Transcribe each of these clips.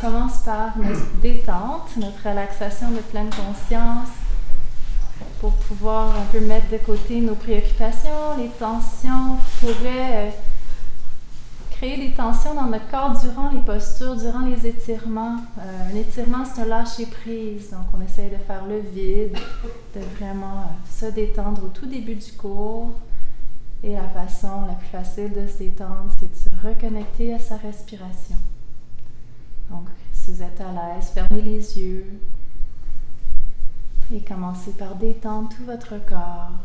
commence par notre détente, notre relaxation de pleine conscience pour pouvoir un peu mettre de côté nos préoccupations, les tensions qui pourraient créer des tensions dans notre corps durant les postures, durant les étirements. Un étirement, c'est un lâcher-prise. Donc, on essaye de faire le vide, de vraiment se détendre au tout début du cours. Et la façon la plus facile de se détendre, c'est de se reconnecter à sa respiration. Donc, si vous êtes à l'aise, fermez les yeux et commencez par détendre tout votre corps.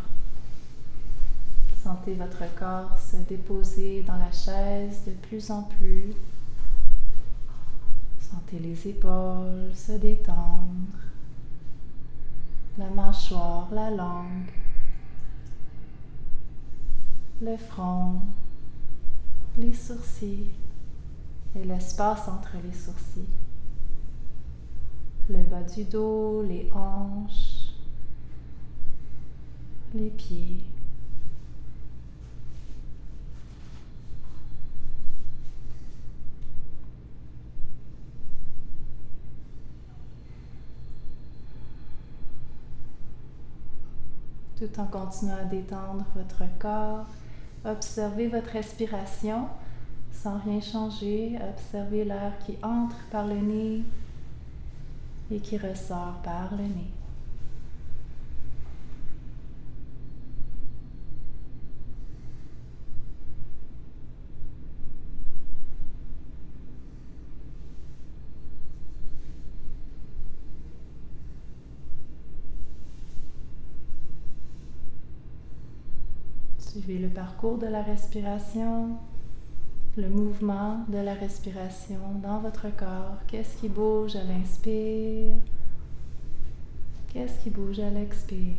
Sentez votre corps se déposer dans la chaise de plus en plus. Sentez les épaules se détendre, la mâchoire, la langue, le front, les sourcils et l'espace entre les sourcils, le bas du dos, les hanches, les pieds. Tout en continuant à détendre votre corps, observez votre respiration sans rien changer. Observez l'air qui entre par le nez et qui ressort par le nez. Suivez le parcours de la respiration, le mouvement de la respiration dans votre corps. Qu'est-ce qui bouge à l'inspire? Qu'est-ce qui bouge à l'expire?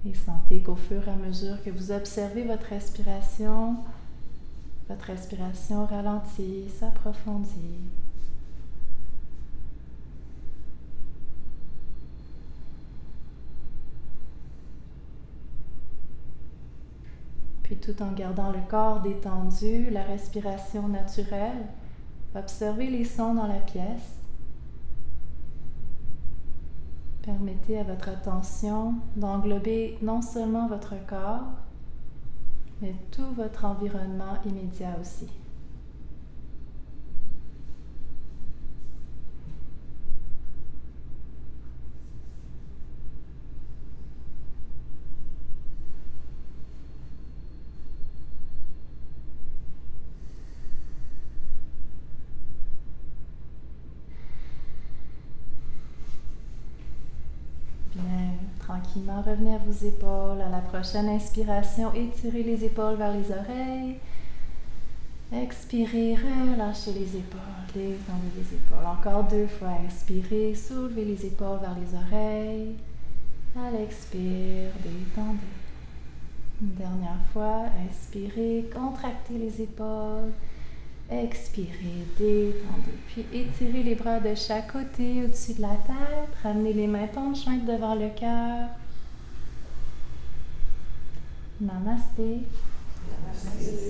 Et sentez qu'au fur et à mesure que vous observez votre respiration ralentit, s'approfondit. Puis tout en gardant le corps détendu, la respiration naturelle, observez les sons dans la pièce. Permettez à votre attention d'englober non seulement votre corps, mais tout votre environnement immédiat aussi. Tranquillement, revenez à vos épaules. À la prochaine inspiration, étirez les épaules vers les oreilles. Expirez, relâchez les épaules, détendez les épaules. Encore 2 fois, inspirez, soulevez les épaules vers les oreilles. À l'expire, détendez. Une dernière fois, inspirez, contractez les épaules. Expirez, détendez. Puis étirez les bras de chaque côté au-dessus de la tête. Ramenez les mains penchées devant le cœur. Namasté.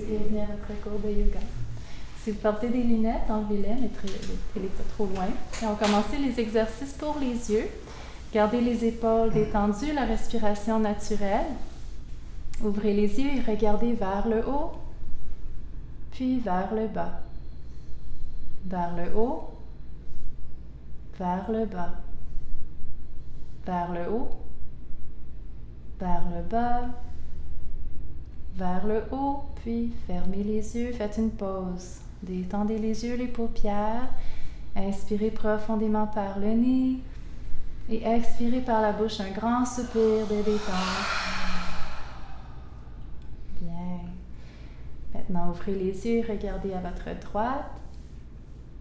Bienvenue à notre cours de yoga. Si vous portez des lunettes, enlevez-les, mettez-les pas trop loin. Et on va commencer les exercices pour les yeux. Gardez les épaules détendues, la respiration naturelle. Ouvrez les yeux et regardez vers le haut, puis vers le bas. Vers le haut, vers le bas. Vers le haut, vers le bas. Vers le haut, puis fermez les yeux, faites une pause. Détendez les yeux, les paupières. Inspirez profondément par le nez et expirez par la bouche un grand soupir de détente. Bien. Maintenant, ouvrez les yeux et regardez à votre droite.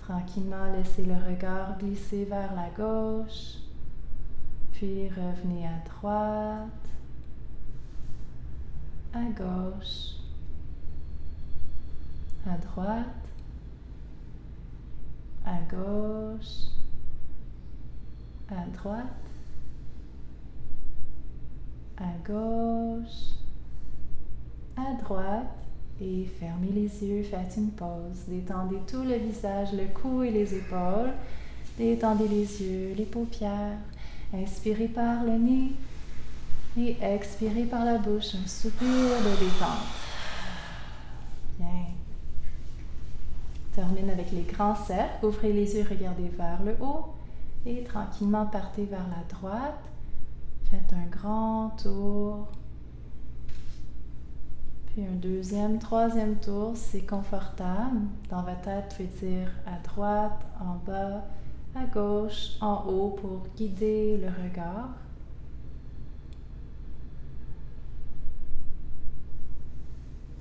Tranquillement, laissez le regard glisser vers la gauche, puis revenez à droite. À gauche, à droite, à gauche, à droite, à gauche, à droite, Et fermez les yeux, faites une pause. Détendez tout le visage, le cou et les épaules. Détendez les yeux, les paupières. Inspirez par le nez et expirez par la bouche. Un soupir de détente. Bien. Termine avec les grands cercles. Ouvrez les yeux, regardez vers le haut et tranquillement partez vers la droite. Faites un grand tour. Puis un deuxième, troisième tour, c'est confortable. Dans votre tête, vous pouvez dire à droite, en bas, à gauche, en haut pour guider le regard.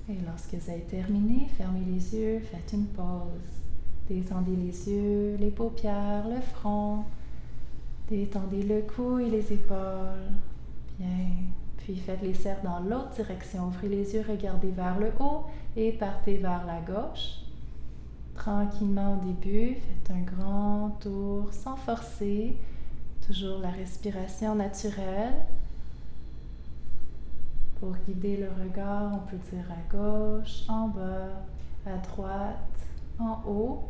Et lorsque vous avez terminé, fermez les yeux, faites une pause. Détendez les yeux, les paupières, le front. Détendez le cou et les épaules. Bien. Puis faites les cercles dans l'autre direction. Ouvrez les yeux, regardez vers le haut et partez vers la gauche. Tranquillement au début, faites un grand tour sans forcer. Toujours la respiration naturelle. Pour guider le regard, on peut dire à gauche, en bas, à droite, en haut.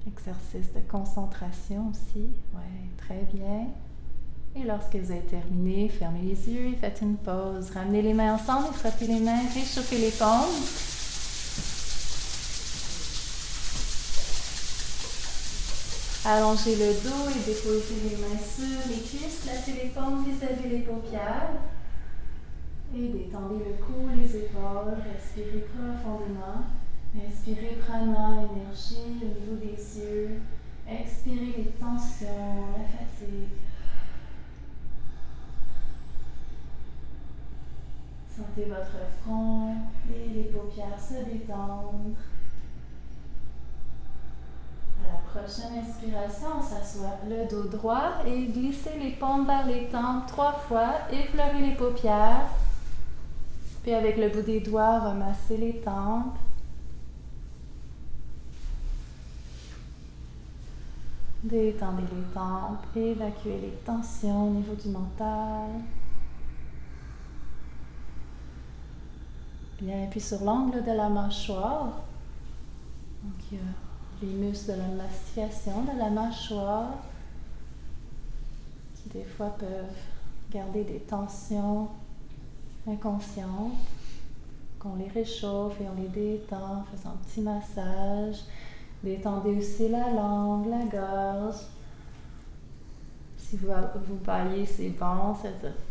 Exercice de concentration aussi. Oui, très bien. Et lorsque vous avez terminé, fermez les yeux et faites une pause. Ramenez les mains ensemble et frottez les mains, réchauffez les paumes. Allongez le dos et déposez les mains sur les cuisses. Placez les paumes vis-à-vis les paupières. Et détendez le cou, les épaules. Respirez profondément. Inspirez prana, énergie au niveau des yeux. Expirez les tensions, la fatigue. Sentez votre front et les paupières se détendre. À la prochaine inspiration, on s'assoit le dos droit et glissez les paumes vers les tempes 3 fois. Effleurez les paupières. Puis avec le bout des doigts, on va masser les tempes. Détendez les tempes, évacuez les tensions au niveau du mental. Bien, puis sur l'angle de la mâchoire, donc il y a les muscles de la mastication de la mâchoire qui des fois peuvent garder des tensions inconscientes, qu'on les réchauffe et on les détend en faisant un petit massage. Détendez aussi la langue, la gorge. Si vous baillez, c'est bon.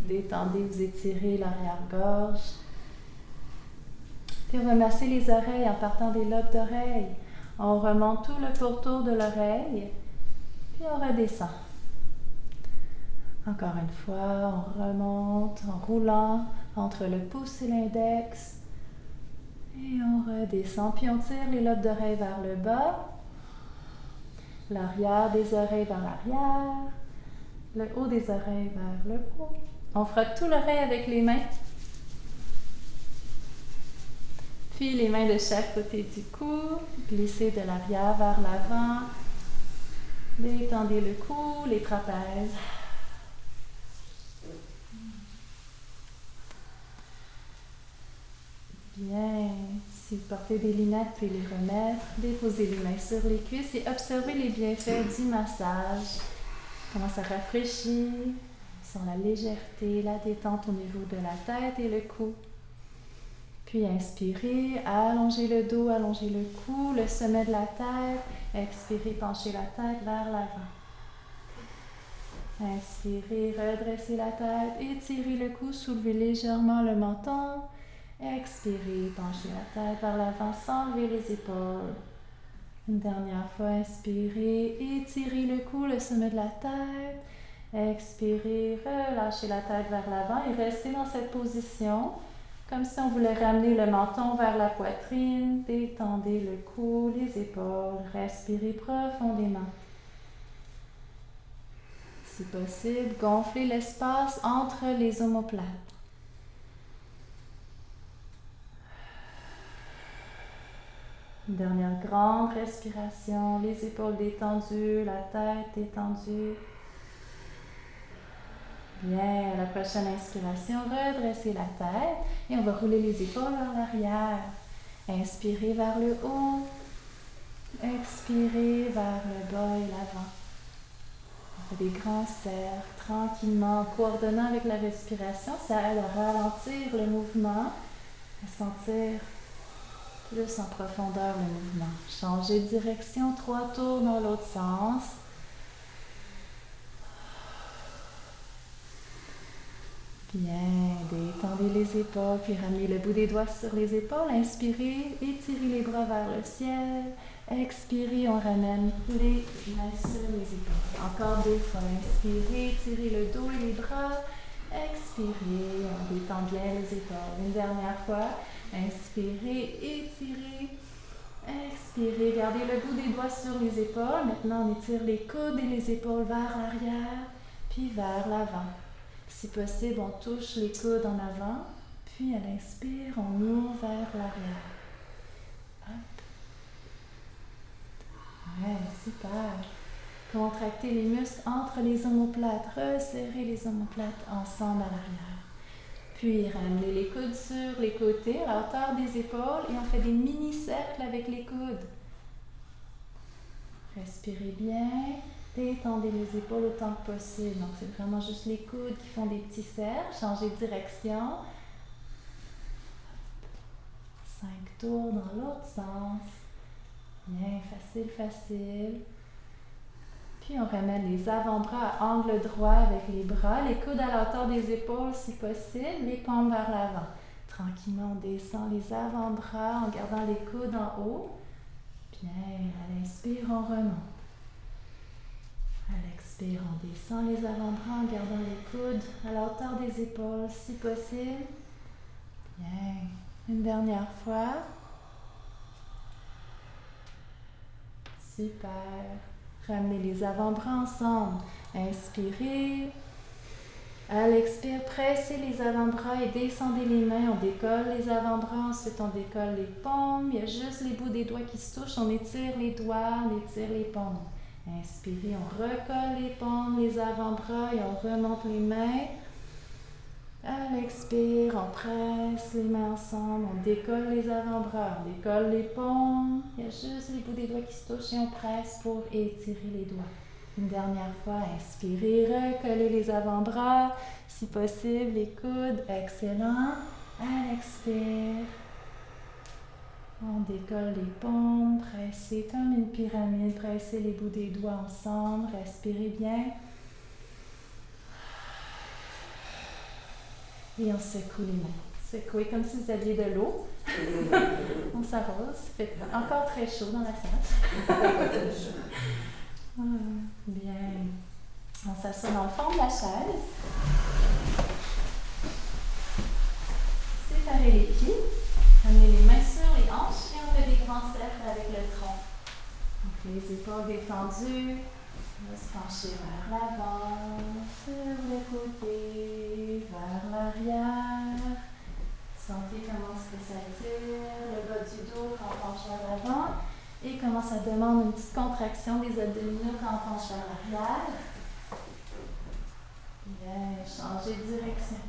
Détendez, vous étirez l'arrière-gorge. Puis on va masser les oreilles en partant des lobes d'oreilles. On remonte tout le pourtour de l'oreille. Puis on redescend. Encore une fois, on remonte en roulant entre le pouce et l'index. Et on redescend, puis on tire les lobes d'oreilles vers le bas, l'arrière des oreilles vers l'arrière, le haut des oreilles vers le haut. On frotte tout l'oreille avec les mains. Puis les mains de chaque côté du cou, glissez de l'arrière vers l'avant. Détendez le cou, les trapèzes. Bien, si vous portez des lunettes, puis les remettre, déposez les mains sur les cuisses et observez les bienfaits du massage. Comment ça rafraîchit, sans la légèreté, la détente au niveau de la tête et le cou. Puis inspirez, allongez le dos, allongez le cou, le sommet de la tête. Expirez, penchez la tête vers l'avant. Inspirez, redressez la tête, étirez le cou, soulevez légèrement le menton. Expirez, penchez la tête vers l'avant, sans lever les épaules. Une dernière fois, inspirez, étirez le cou, le sommet de la tête. Expirez, relâchez la tête vers l'avant et restez dans cette position, comme si on voulait ramener le menton vers la poitrine. Détendez le cou, les épaules, respirez profondément. Si possible, gonflez l'espace entre les omoplates. Une dernière grande respiration, les épaules détendues, la tête détendue. Bien, à la prochaine inspiration, redressez la tête et on va rouler les épaules vers l'arrière. Inspirez vers le haut, expirez vers le bas et l'avant. On fait des grands cercles, tranquillement, en coordonnant avec la respiration. Ça aide à ralentir le mouvement, à sentir plus en profondeur le mouvement. Changez de direction, 3 tours dans l'autre sens. Bien, détendez les épaules, puis ramenez le bout des doigts sur les épaules. Inspirez, étirez les bras vers le ciel. Expirez, on ramène les mains sur les épaules. Encore 2 fois. Inspirez, étirez le dos et les bras. Expirez, on détend bien les épaules. Une dernière fois. Inspirez, étirez. Expirez, gardez le bout des doigts sur les épaules. Maintenant, on étire les coudes et les épaules vers l'arrière, puis vers l'avant. Si possible, on touche les coudes en avant, puis à l'inspire, on ouvre vers l'arrière. Hop. Ouais, super. Contractez les muscles entre les omoplates, resserrez les omoplates ensemble à l'arrière. Puis ramenez les coudes sur les côtés, à la hauteur des épaules, et on fait des mini-cercles avec les coudes. Respirez bien. Détendez les épaules autant que possible. Donc, c'est vraiment juste les coudes qui font des petits cercles. Changez de direction. 5 tours dans l'autre sens. Bien, facile, facile. Puis, on ramène les avant-bras à angle droit avec les bras. Les coudes à la hauteur des épaules si possible. Les paumes vers l'avant. Tranquillement, on descend les avant-bras en gardant les coudes en haut. Bien, à l'inspire, on remonte. À l'expire, on descend les avant-bras en gardant les coudes à la hauteur des épaules, si possible. Bien. Une dernière fois. Super. Ramenez les avant-bras ensemble. Inspirez. À l'expire, pressez les avant-bras et descendez les mains. On décolle les avant-bras, ensuite on décolle les paumes. Il y a juste les bouts des doigts qui se touchent. On étire les doigts, on étire les paumes. Inspirez, on recolle les paumes, les avant-bras et on remonte les mains. À l'expire, on presse les mains ensemble, on décolle les avant-bras, on décolle les paumes. Il y a juste les bouts des doigts qui se touchent et on presse pour étirer les doigts. Une dernière fois, inspirez, recollez les avant-bras, si possible, les coudes, excellent. À l'expire. On décolle les paumes, pressez comme une pyramide, pressez les bouts des doigts ensemble, respirez bien. Et on secoue les mains. Secouez comme si vous aviez de l'eau. On s'arrose. Il fait encore très chaud dans la salle. Bien. On s'assoit dans le fond de la chaise. Séparez les pieds. Amenez les mains sur les hanches et on fait des grands cercles avec le tronc. Donc les épaules détendues. On va se pencher vers l'avant, sur le côté, vers l'arrière. Sentez comment est-ce que ça tire, le bas du dos quand on penche vers l'avant. Et comment ça demande une petite contraction des abdominaux quand on penche vers l'arrière. Bien, changez de direction.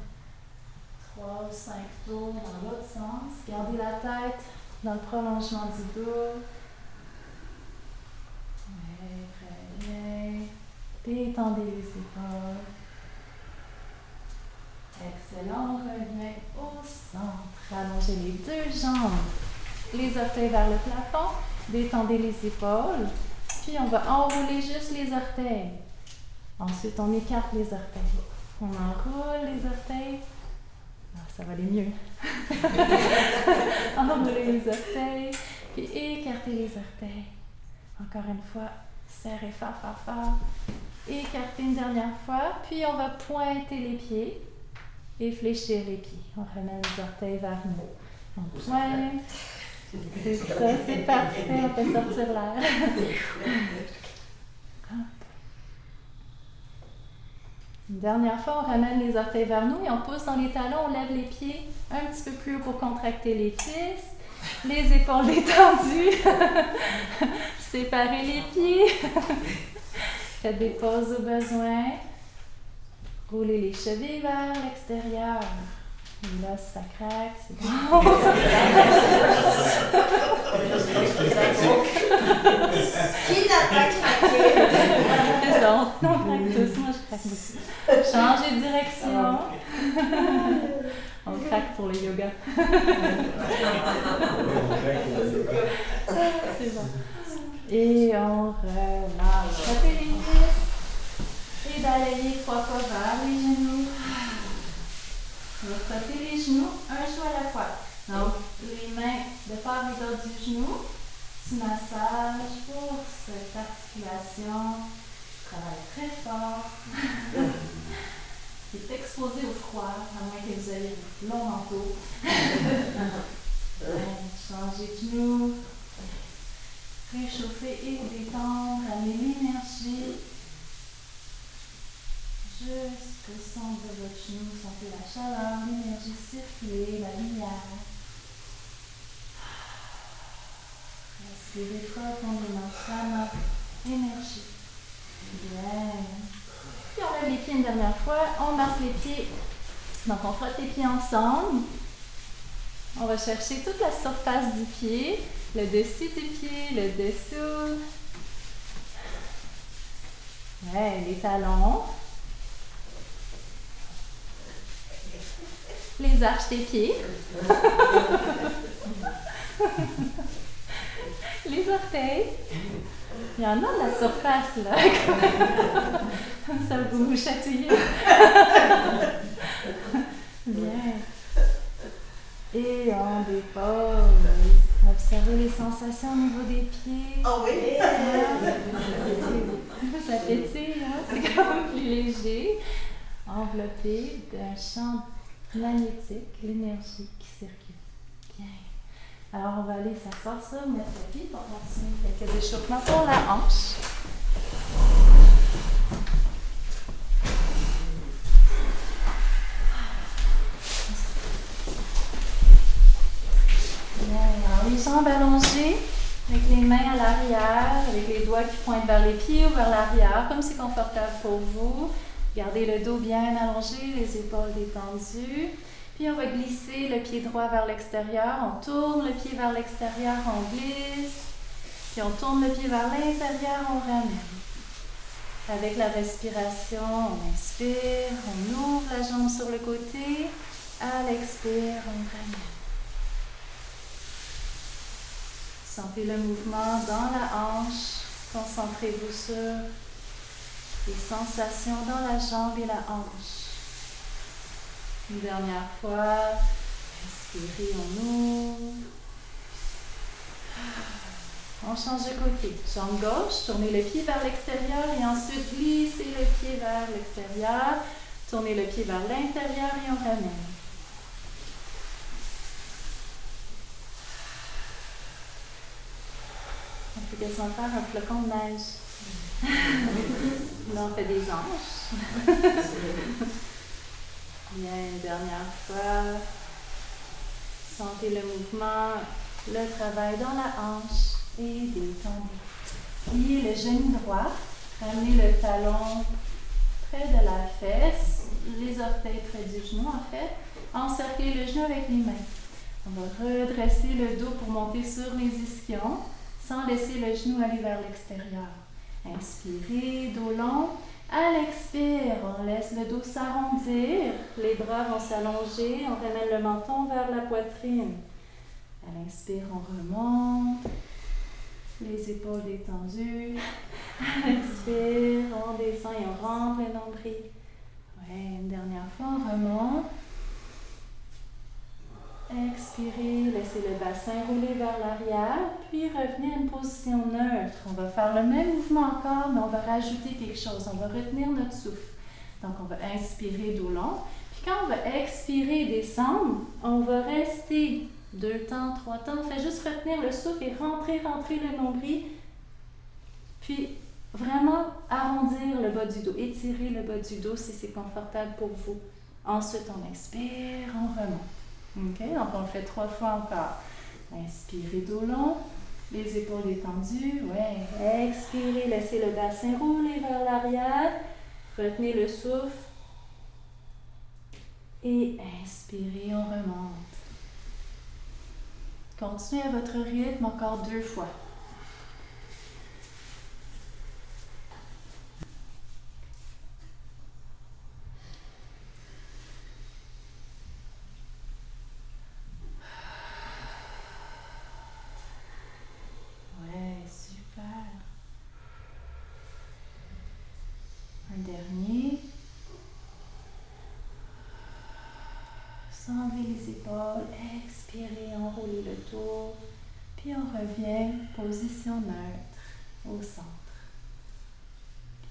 3 ou 5 tours dans l'autre sens. Gardez la tête dans le prolongement du dos. Oui, très bien. Détendez les épaules. Excellent. On revient au centre. Allongez les 2 jambes. Les orteils vers le plafond. Détendez les épaules. Puis on va enrouler juste les orteils. Ensuite, on écarte les orteils. On enroule les orteils. Ça va aller mieux. Enroulez les orteils, puis écartez les orteils. Encore une fois, serrez fort, fort, fort. Écartez une dernière fois, puis on va pointer les pieds et fléchir les pieds. On ramène les orteils vers nous. On pointe. C'est ça, c'est parfait. On peut sortir l'air. Une dernière fois, on ramène les orteils vers nous et on pousse dans les talons, on lève les pieds un petit peu plus haut pour contracter les cuisses. Les épaules détendues. Séparez les pieds. Faites des pauses au besoin. Roulez les chevilles vers l'extérieur. Et là, ça craque, c'est bon. Qui n'a pas craqué? C'est ça, on craque tous. Moi, je craque beaucoup. Changez de direction. On craque pour le yoga. C'est bon. Et on relâche. Frottez les cuisses. Et balayez 3 fois vers les genoux. On va frotter les genoux, un genou à la fois. Donc, les mains de part et d'autre du genou. Petit massage pour cette articulation. Travaille très fort. Qui est exposé au froid, à moins que vous ayez un long manteau. Changez de genou. Réchauffer et détendre. Amenez l'énergie jusqu'au centre de votre genou. Sentez la chaleur, l'énergie circuler, la lumière. Respirez profondément, prana, énergie. Bien. Puis on lève les pieds une dernière fois. On marche les pieds. Donc on frotte les pieds ensemble. On va chercher toute la surface du pied, le dessus du pied, le dessous. Ouais, les talons. Les arches des pieds. Les orteils. Il y en a de la surface, là. Ça vous chatouille. Bien. Et on dépose. Observez les sensations au niveau des pieds. Oh oui! Ça pétille, hein? C'est comme plus léger. Enveloppé d'un champ magnétique, l'énergie qui circule. Bien. Alors, on va aller s'asseoir sur notre tapis pour continuer quelques échauffements pour la hanche. Bien. Alors, les jambes allongées, avec les mains à l'arrière, avec les doigts qui pointent vers les pieds ou vers l'arrière, comme c'est confortable pour vous. Gardez le dos bien allongé, les épaules détendues. Puis on va glisser le pied droit vers l'extérieur. On tourne le pied vers l'extérieur, on glisse. Puis on tourne le pied vers l'intérieur, on ramène. Avec la respiration, on inspire, on ouvre la jambe sur le côté. À l'expire, on ramène. Sentez le mouvement dans la hanche. Concentrez-vous sur les sensations dans la jambe et la hanche. Une dernière fois. Inspirez, on ouvre. On change de côté. Jambe gauche, tournez le pied vers l'extérieur et ensuite glissez le pied vers l'extérieur. Tournez le pied vers l'intérieur et on ramène. On peut quasiment faire un flocon de neige. Là, on fait des anges. Bien, une dernière fois. Sentez le mouvement, le travail dans la hanche et détendez. Pliez le genou droit. Ramenez le talon près de la fesse, les orteils près du genou en fait. Encerclez le genou avec les mains. On va redresser le dos pour monter sur les ischions, sans laisser le genou aller vers l'extérieur. Inspirez, dos long. À l'expire, on laisse le dos s'arrondir. Les bras vont s'allonger. On ramène le menton vers la poitrine. À l'inspire, on remonte. Les épaules détendues. À l'expire, on descend et on rentre le nombril. Ouais, une dernière fois, on remonte. Expirez, laissez le bassin rouler vers l'arrière, puis revenez à une position neutre. On va faire le même mouvement encore, mais on va rajouter quelque chose. On va retenir notre souffle. Donc, on va inspirer dos long. Puis quand on va expirer et descendre, on va rester 2 temps, 3 temps. On fait juste retenir le souffle et rentrer le nombril. Puis, vraiment arrondir le bas du dos. Étirer le bas du dos si c'est confortable pour vous. Ensuite, on inspire, on remonte. OK, donc on le fait 3 fois encore. Inspirez dos long, les épaules détendues. Ouais. Expirez, laissez le bassin rouler vers l'arrière. Retenez le souffle. Et inspirez, on remonte. Continuez à votre rythme encore 2 fois. Ouais, super. Un dernier. Enlevez les épaules, expirez, enroulez le tour, puis on revient, position neutre, au centre.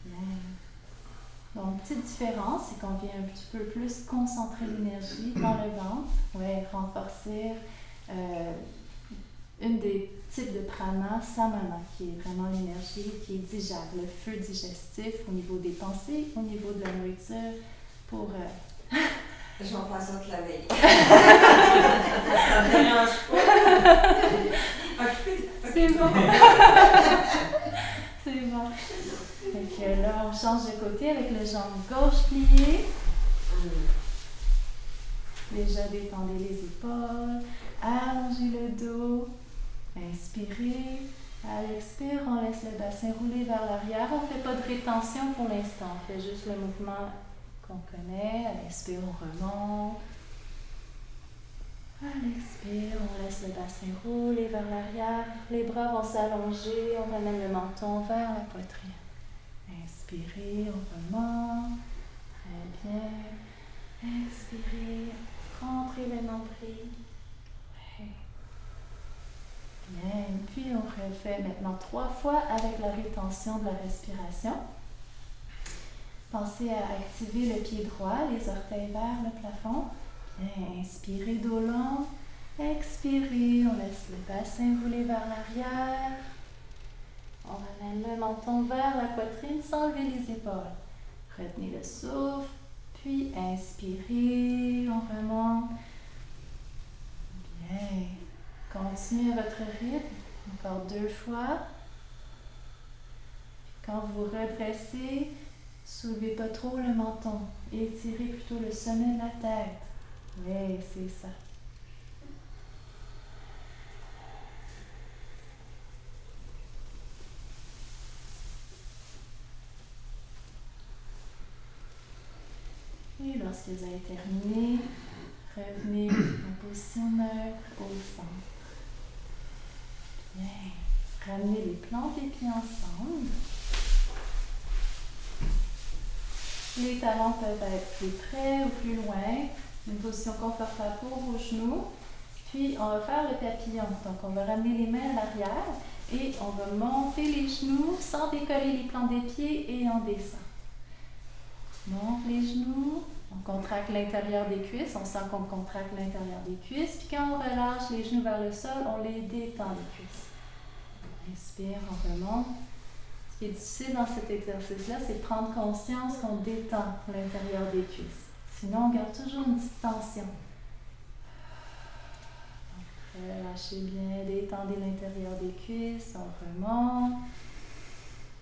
Bien. Donc, petite différence, c'est qu'on vient un petit peu plus concentrer l'énergie dans le ventre, ouais, renforcer une des types de prana, samana, qui est vraiment l'énergie qui digère, le feu digestif au niveau des pensées, au niveau de la nourriture, pour... J'en passe toute la veille. Ça me dérange pas. C'est bon. C'est bon. Donc là, on change de côté avec le jambe gauche pliée. Déjà détendez les épaules. Allongez le dos. Inspirez. À l'expire, on laisse le bassin rouler vers l'arrière. On ne fait pas de rétention pour l'instant. On fait juste le mouvement qu'on connaît. À l'expire, on remonte. À l'expire, on laisse le bassin rouler vers l'arrière. Les bras vont s'allonger. On ramène le menton vers la poitrine. Inspirez, on remonte. Très bien. Expirez. Rentrez le nombril. Ouais. Bien. Puis on refait maintenant 3 fois avec la rétention de la respiration. Pensez à activer le pied droit, les orteils vers le plafond. Bien, inspirez dos long. Expirez, on laisse le bassin rouler vers l'arrière. On ramène le menton vers la poitrine sans lever les épaules. Retenez le souffle, puis inspirez, on remonte. Bien. Continuez à votre rythme, encore 2 fois. Quand vous vous redressez, soulevez pas trop le menton. Étirez plutôt le sommet de la tête. Oui, c'est ça. Et lorsque vous avez terminé, revenez en position neutre au centre. Bien. Ramenez les plantes des pieds ensemble. Les talons peuvent être plus près ou plus loin. Une position confortable pour vos genoux. Puis, on va faire le papillon. Donc, on va ramener les mains à l'arrière et on va monter les genoux sans décoller les plantes des pieds et on descend. Monte les genoux. On contracte l'intérieur des cuisses. On sent qu'on contracte l'intérieur des cuisses. Puis, quand on relâche les genoux vers le sol, on les détend les cuisses. Inspire, on remonte. Ce qui est difficile dans cet exercice-là, c'est de prendre conscience qu'on détend l'intérieur des cuisses. Sinon, on garde toujours une petite tension. Donc, relâchez bien, détendez l'intérieur des cuisses, on remonte.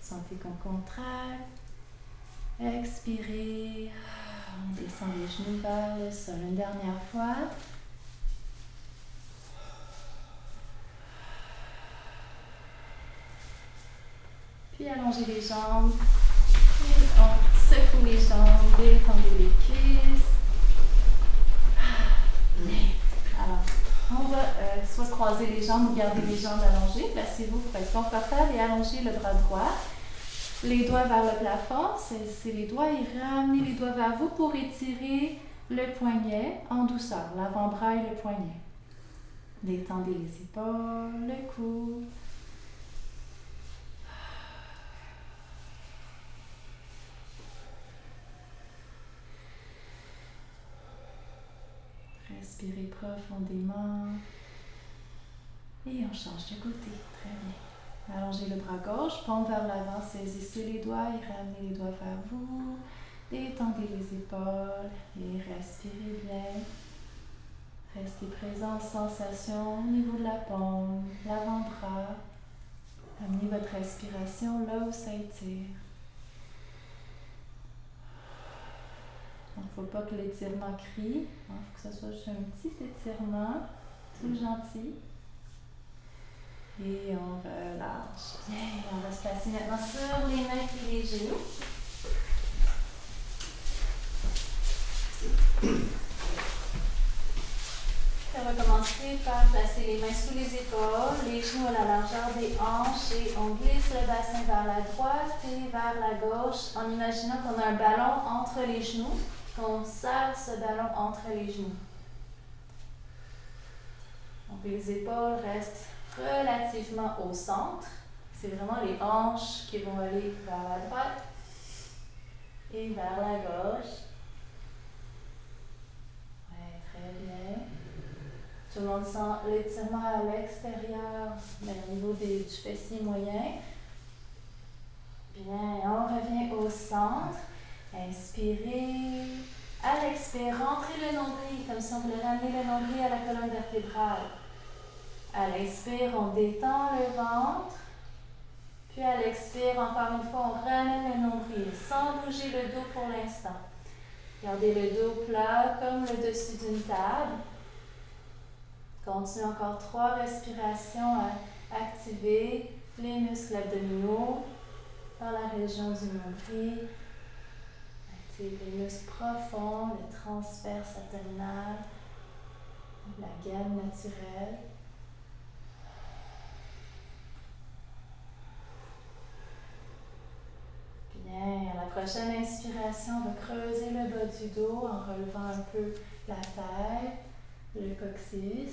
Sentez qu'on contracte. Expirez. On descend les genoux vers le sol. Une dernière fois. Puis allongez les jambes. Et on secoue les jambes, détendez les cuisses. Alors, on va soit croiser les jambes ou garder les jambes allongées. Placez-vous pour être confortable et allongez le bras droit. Les doigts vers le plafond, c'est les doigts et ramenez les doigts vers vous pour étirer le poignet en douceur, l'avant-bras et le poignet. Détendez les épaules, le cou. Respirez profondément. Et on change de côté. Très bien. Allongez le bras gauche, paume vers l'avant, saisissez les doigts et ramenez les doigts vers vous. Détendez les épaules et respirez bien. Restez présent aux sensations au niveau de la paume, l'avant-bras. Amenez votre respiration là où ça étire. Donc, il ne faut pas que l'étirement crie. Il faut que ce soit juste un petit étirement, tout gentil. Et on relâche. Bien, on va se placer maintenant sur les mains et les genoux. On va commencer par placer les mains sous les épaules, les genoux à la largeur des hanches et on glisse le bassin vers la droite et vers la gauche en imaginant qu'on a un ballon entre les genoux, qu'on serre ce ballon entre les genoux. Donc les épaules restent relativement au centre. C'est vraiment les hanches qui vont aller vers la droite et vers la gauche. Ouais, très bien. Tout le monde sent l'étirement à l'extérieur, mais au niveau du fessier moyen. Bien, on revient au centre. Inspirez. À l'expire, rentrez le nombril, comme si on voulait ramener le nombril à la colonne vertébrale. À l'inspire, on détend le ventre. Puis à l'expire, encore une fois, on ramène le nombril, sans bouger le dos pour l'instant. Gardez le dos plat comme le dessus d'une table. Continue encore 3 respirations à activer les muscles abdominaux dans la région du nombril. Active les muscles profonds, le transverse abdominal, la gaine naturelle. Bien, à la prochaine inspiration, on va creuser le bas du dos en relevant un peu la tête, le coccyx.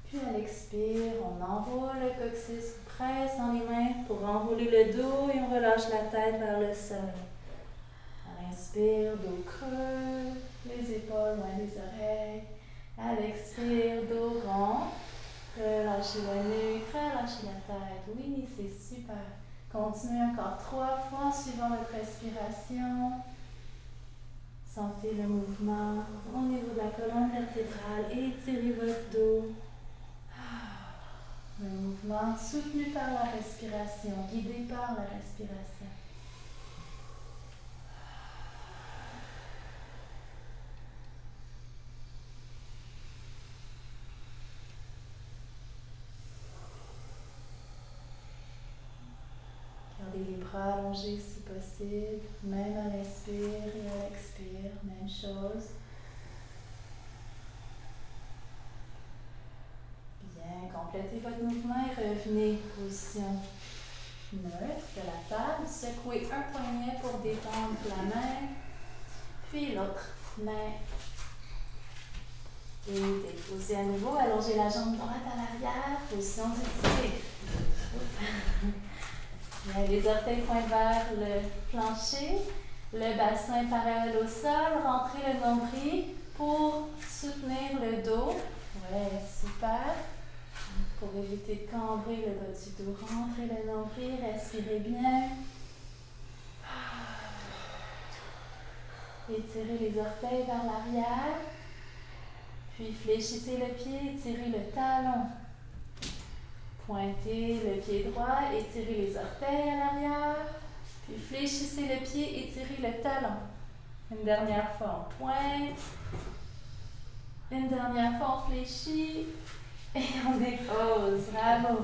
Puis à l'expire, on enroule le coccyx, on presse dans les mains pour enrouler le dos et on relâche la tête vers le sol. À l'inspire, dos creux, les épaules loin des oreilles. À l'expire, dos rond. Relâchez la nuque, relâchez la tête. Oui, c'est super. Continuez encore 3 fois en suivant votre respiration. Sentez le mouvement au niveau de la colonne vertébrale. Étirez votre dos. Un mouvement soutenu par la respiration, guidé par la respiration. Gardez les bras allongés si possible, même à l'inspire et à l'expire, même chose. Bien, complétez votre mouvement et revenez position neutre de la table. Secouez un poignet pour détendre la main, puis l'autre main. Et déposez à nouveau, allongez la jambe droite à l'arrière, position d'étirée. Les orteils pointent vers le plancher, le bassin parallèle au sol, rentrez le nombril pour soutenir le dos. Ouais, super. Pour éviter de cambrer le bas du dos, rentrez le nombril, respirez bien. Étirez les orteils vers l'arrière. Puis fléchissez le pied, étirez le talon. Pointez le pied droit, étirez les orteils à l'arrière. Puis fléchissez le pied, étirez le talon. Une dernière fois, on pointe. Une dernière fois, on fléchit. Et on dépose. Bravo.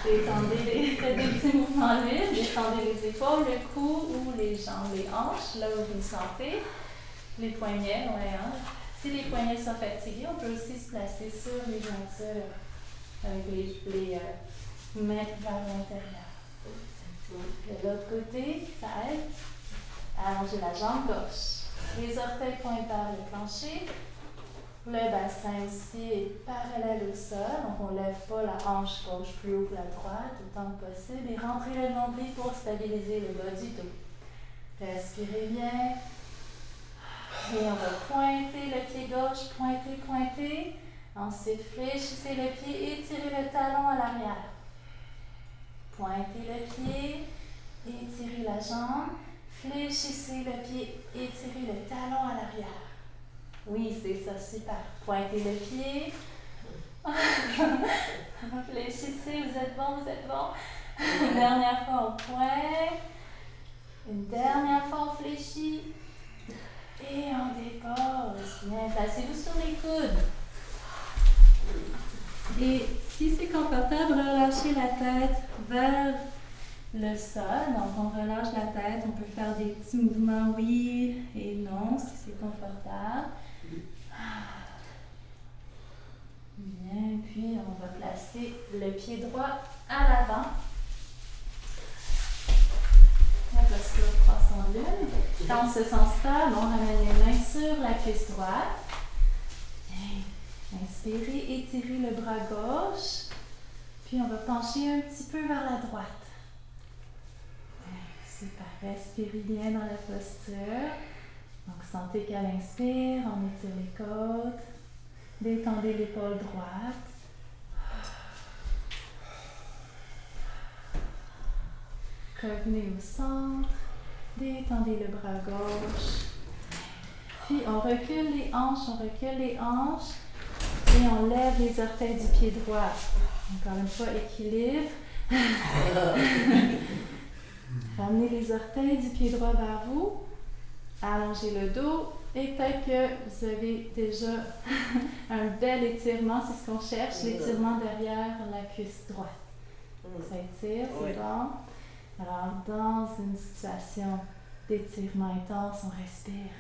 Détendez faites des petits mouvements libres. Détendez les épaules, le cou ou les jambes, les hanches, là où vous sentez. Les poignets, ouais, hein. Si les poignets sont fatigués, on peut aussi se placer sur les jointures avec les mains vers l'intérieur. De l'autre côté, ça aide à allonger la jambe gauche. Les orteils pointent vers le plancher. Le bassin aussi est parallèle au sol, donc on ne lève pas la hanche gauche plus haut que la droite, autant que possible. Et rentrez le nombril pour stabiliser le bas du dos. Respirez bien. Et on va pointer le pied gauche, pointer, pointer. Ensuite, fléchissez le pied, étirez le talon à l'arrière. Pointez le pied, étirez la jambe. Fléchissez le pied, étirez le talon à l'arrière. Oui, c'est ça, super. Pointez le pied. Fléchissez, vous êtes bon, vous êtes bon. Dernière fois, on pointe. Une dernière fois, on fléchit. Et on dépose. Bien, placez-vous sur les coudes. Et si c'est confortable, relâchez la tête vers le sol. Donc, on relâche la tête. On peut faire des petits mouvements oui et non si c'est confortable. Bien, puis on va placer le pied droit à l'avant. La posture croissant lune. Quand on se sent stable, on ramène les mains sur la cuisse droite. Bien. Inspirez, étirez le bras gauche. Puis on va pencher un petit peu vers la droite. Bien. Super. Respirez bien dans la posture. Donc sentez qu'à l'inspire, on étire les côtes. Détendez l'épaule droite. Revenez au centre. Détendez le bras gauche. Puis on recule les hanches. Et on lève les orteils du pied droit. Encore une fois, équilibre. Ramenez les orteils du pied droit vers vous. Allongez le dos. Et peut-être que vous avez déjà un bel étirement. C'est ce qu'on cherche, l'étirement derrière la cuisse droite. Ça étire, c'est bon. Alors, dans une situation d'étirement intense, on respire.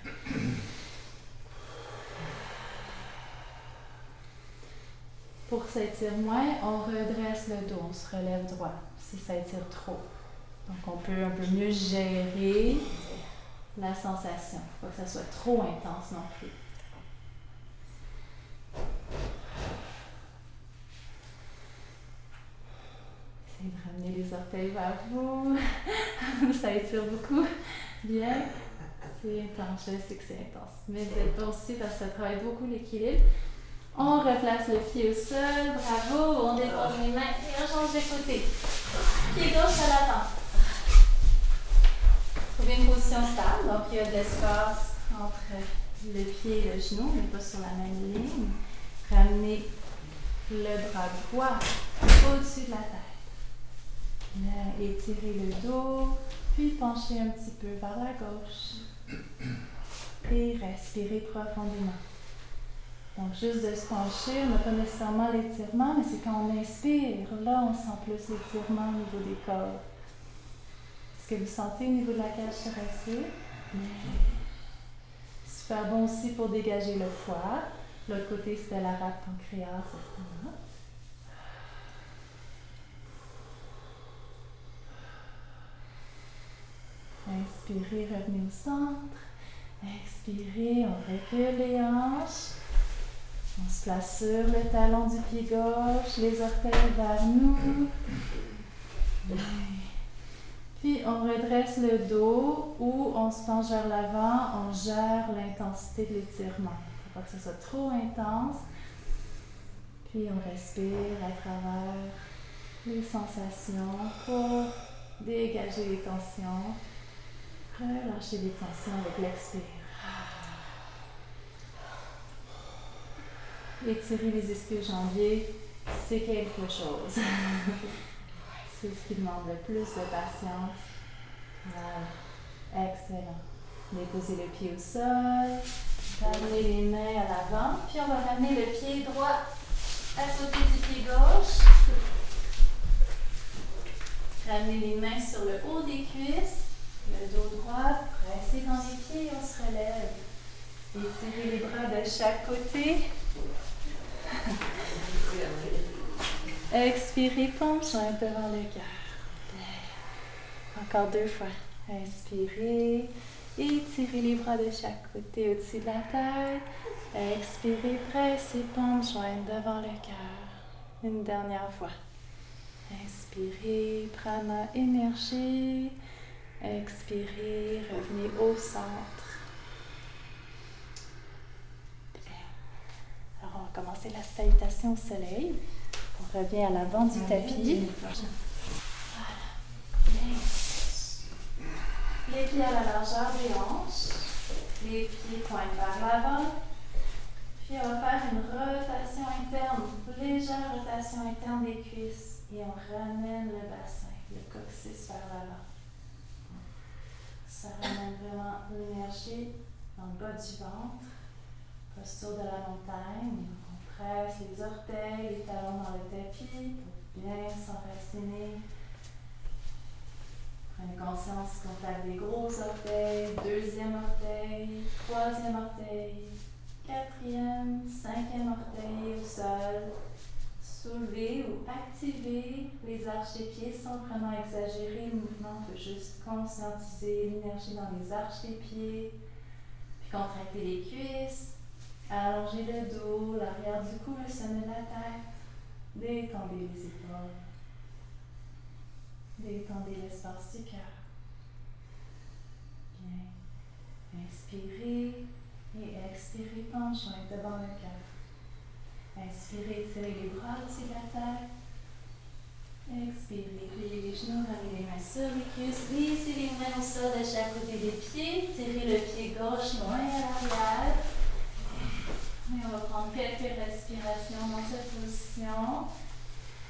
Pour s'étirer moins, on redresse le dos, on se relève droit si ça étire trop. Donc, on peut un peu mieux gérer la sensation. Il ne faut pas que ça soit trop intense non plus. Essayez de ramener les orteils vers vous. Ça étire beaucoup. Bien. C'est intense. Je sais que c'est intense. Mais vous êtes bon aussi parce que ça travaille beaucoup l'équilibre. On replace le pied au sol. Bravo. On dépose les mains et on change de côté. Pied gauche à l'avant. Trouvez une position stable. Donc, il y a de l'espace entre le pied et le genou, mais pas sur la même ligne. Ramenez le bras droit au-dessus de la tête. Là, étirez le dos, puis penchez un petit peu vers la gauche. Et respirez profondément. Donc, juste de se pencher, on n'a pas nécessairement l'étirement, mais c'est quand on inspire, là, on sent plus l'étirement au niveau des corps. Est-ce que vous sentez au niveau de la cage thoracique? Super bon aussi pour dégager le foie. L'autre côté, c'était la rate pancréas, c'est ça. Inspirez, revenez au centre. Expirez, on recule les hanches. On se place sur le talon du pied gauche, les orteils vers nous. Puis on redresse le dos ou on se penche vers l'avant, on gère l'intensité de l'étirement. Il ne faut pas que ce soit trop intense. Puis on respire à travers les sensations pour dégager les tensions. Relâchez les tensions avec l'expire. Étirer les ischio-jambiers, c'est quelque chose. C'est ce qui demande le plus de patience. Voilà. Excellent. Déposez le pied au sol. Ramenez les mains à l'avant. Puis on va ramener le pied droit à côté du pied gauche. Ramenez les mains sur le haut des cuisses. Le dos droit. Pressez dans les pieds et on se relève. Étirez les bras de chaque côté. Expirez, pompe jointe devant le cœur. Encore 2 fois. Inspirez. Étirez les bras de chaque côté au-dessus de la tête. Expirez, pressez, pompe jointe devant le cœur. Une dernière fois. Inspirez, prana, énergie. Expirez, revenez au centre. Alors, on va commencer la salutation au soleil. On revient à l'avant du tapis. Voilà. Bien. Les pieds à la largeur des hanches. Les pieds pointent vers l'avant. Puis on va faire une rotation interne, une légère rotation interne des cuisses. Et on ramène le bassin, le coccyx vers l'avant. Ça ramène vraiment l'énergie dans le bas du ventre. Posture de la montagne. On presse les orteils, les talons dans le tapis pour bien s'enraciner. Prenez conscience qu'on tape des gros orteils, deuxième orteil, troisième orteil, quatrième, cinquième orteil au sol. Soulevez ou activez les arches des pieds sans vraiment exagérer le mouvement. On peut juste conscientiser l'énergie dans les arches des pieds. Puis contracter les cuisses, allonger le dos, l'arrière du cou, le sommet de la tête. Détendez les épaules. Détendez l'espace du cœur. Bien. Inspirez et expirez, penchant devant le cœur. Inspirez, tirez les bras au-dessus de la tête. Expirez, pliez les genoux, ramenez les mains sur les cuisses. Glissez les mains au sol de chaque côté des pieds. Tirez le pied gauche loin à l'arrière. Et on va prendre quelques respirations dans cette position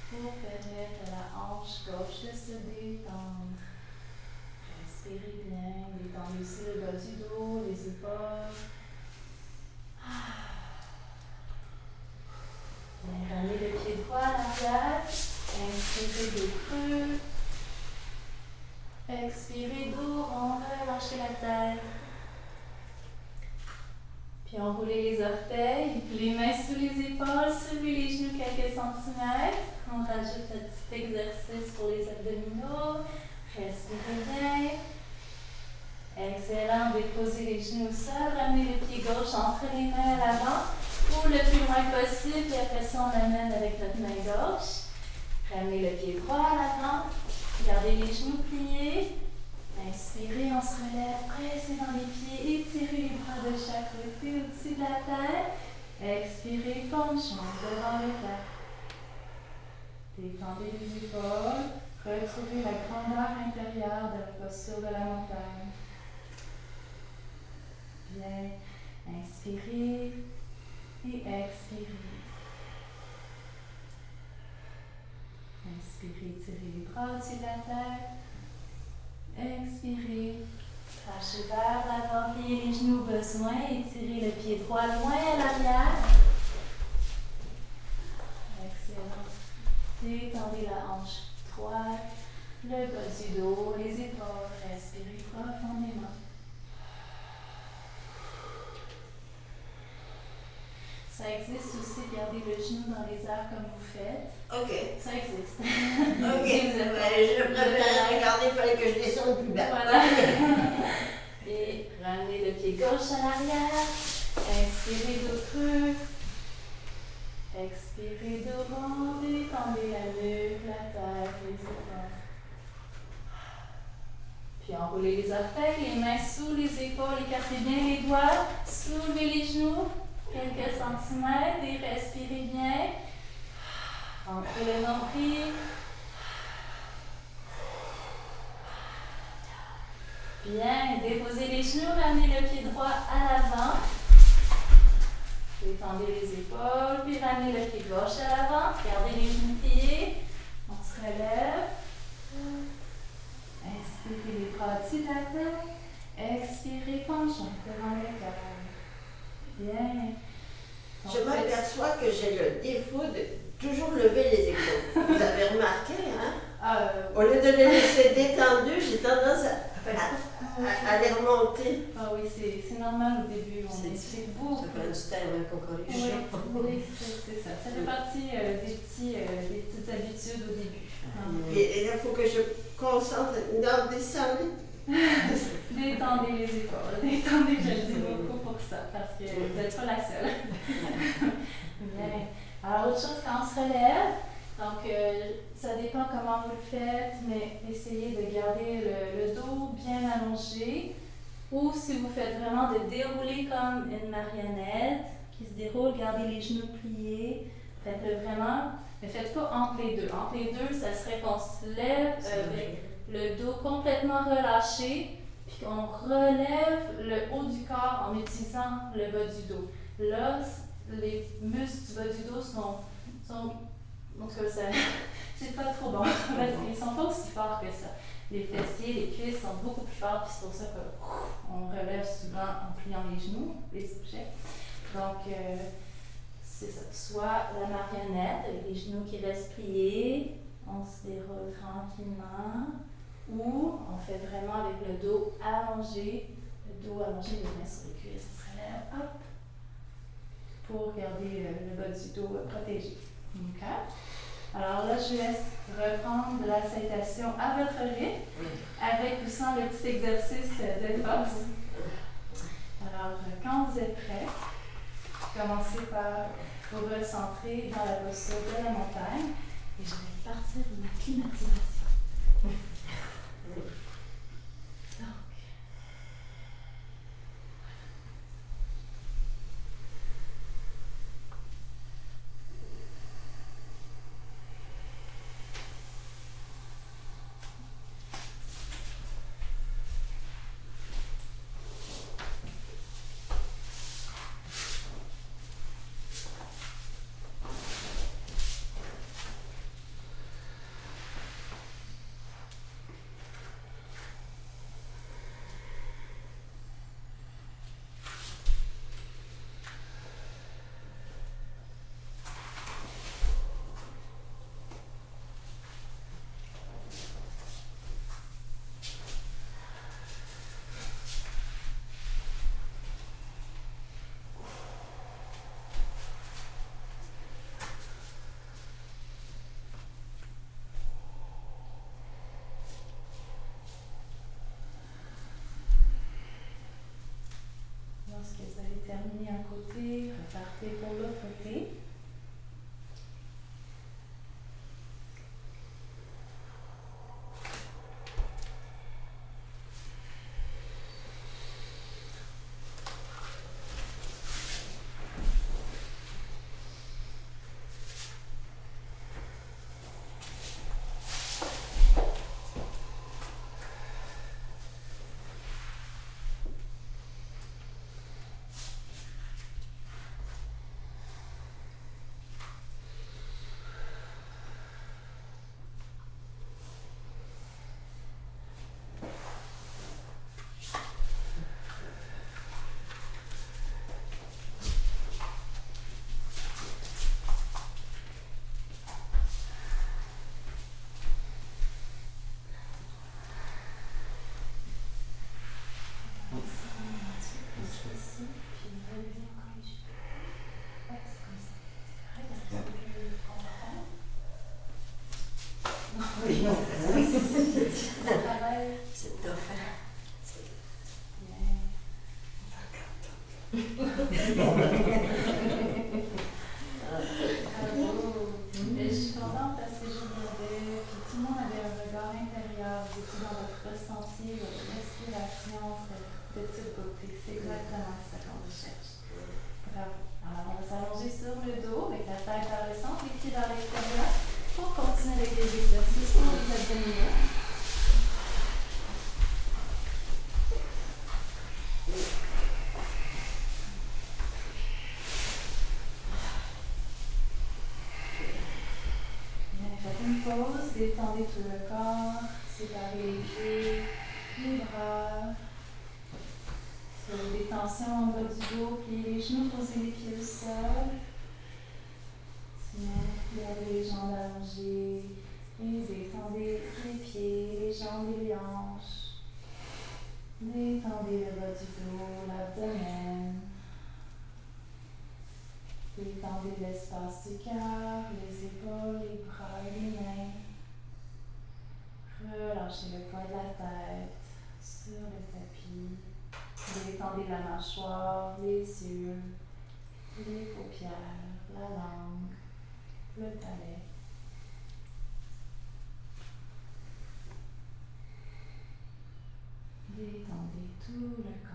pour permettre à la hanche gauche de se détendre. Respirez bien, détendez aussi le bas du dos, les épaules. Bien, ramenez le pied droit à l'arrière. Inspirez dos creux. Expirez dos rond, relâchez la tête. Puis enroulez les orteils, les mains sous les épaules, soulevez les genoux quelques centimètres. On rajoute un petit exercice pour les abdominaux. Respirez bien. Excellent, déposez les genoux au sol, ramenez le pied gauche entre les mains à l'avant ou le plus loin possible, et après ça on l'amène avec notre main gauche. Ramenez le pied droit à l'avant, gardez les genoux pliés. Inspirez, on se relève, pressez dans les pieds, étirez les bras de chaque côté au-dessus de la tête. Expirez, penchant devant le cœur. Détendez les épaules, retrouvez la grandeur intérieure de la posture de la montagne. Bien, inspirez et expirez. Inspirez, tirez les bras au-dessus de la tête. Expirez, crachez vers l'avant, pliez les genoux besoin, étirez le pied droit loin à l'arrière. Excellent. Détendez la hanche droite, le bas du dos, les épaules. Respirez profondément. Ça existe aussi, garder le genou dans les airs comme vous faites. OK. Ça existe. OK. Je préfère regarder, il fallait que je descende plus bas. Voilà. Et ramenez le pied gauche à l'arrière. Inspirez dos creux. Expirez dos rond. Détendez la nuque, la tête, les épaules. Puis enroulez les orteils, les mains sous les épaules, écartez bien les doigts, soulevez les genoux. Quelques centimètres et respirez bien. Entrez le nombril. Bien, déposez les genoux, ramenez le pied droit à l'avant. Détendez les épaules, puis ramenez le pied gauche à l'avant. Gardez les genoux pliés. On se relève. Inspirez les bras au-dessus de la tête. Expirez, penchant devant le cœur. Bien. Je m'aperçois que j'ai le défaut de toujours lever les épaules. Vous avez remarqué, hein? Au lieu de les laisser détendus, j'ai tendance à les remonter. Ah oui, c'est normal au début. C'est beaucoup. Ça fait du temps qu'on corrige. Oui, c'est ça. Ça fait partie des petites habitudes au début. Et là, il faut que je concentre dans des salles. Détendez les épaules. Détendez, je le dis beaucoup pour ça, parce que vous n'êtes pas la seule. Bien. Alors, autre chose, quand on se relève, donc ça dépend comment vous le faites, mais essayez de garder le dos bien allongé, ou si vous faites vraiment de dérouler comme une marionnette qui se déroule, gardez les genoux pliés, faites-le vraiment, mais faites pas entre les deux. Entre les deux, ça serait qu'on se lève avec le dos complètement relâché, puis qu'on relève le haut du corps en utilisant le bas du dos. Là, les muscles du bas du dos sont en tout cas, c'est pas trop bon, parce qu'ils sont pas aussi forts que ça. Les fessiers, les cuisses sont beaucoup plus fortes, puis c'est pour ça qu'on relève souvent en pliant les genoux, les objets. Donc, c'est ça. Soit la marionnette, avec les genoux qui restent pliés, on se déroule tranquillement, ou on fait vraiment avec le dos allongé, les mains sur les cuisses, on se relève, hop, pour garder le bas du dos protégé. OK? Alors là, je vous laisse reprendre la salutation à votre rythme, avec ou sans le petit exercice de force. Alors, quand vous êtes prêts, commencez par vous recentrer dans la posture de la montagne et je vais partir de ma climatisation. Donc, lorsque vous avez terminé un côté, repartez pour l'autre côté. C'est tough, hein? Mais je suis contente parce que je regardais, puis tout le monde avait un regard intérieur, vous étiez dans votre ressenti, votre respiration, cette petite beauté. C'est exactement ça qu'on recherche. Bravo. Alors, on va s'allonger sur le dos avec la tête vers le centre, les pieds vers l'extérieur, pour continuer avec les exercices pour les abdominaux. Pause, détendez tout le corps, séparez les pieds, les bras, des tensions en bas du dos, pliez les genoux, posez les pieds au sol. Gardez les jambes allongées et détendez les pieds, les jambes et les hanches. Détendez le bas du dos, l'abdomen. Détendez l'espace du cœur, les épaules, les bras et les mains. Relâchez le poids de la tête sur le tapis. Détendez la mâchoire, les yeux, les paupières, la langue, le palais. Détendez tout le corps.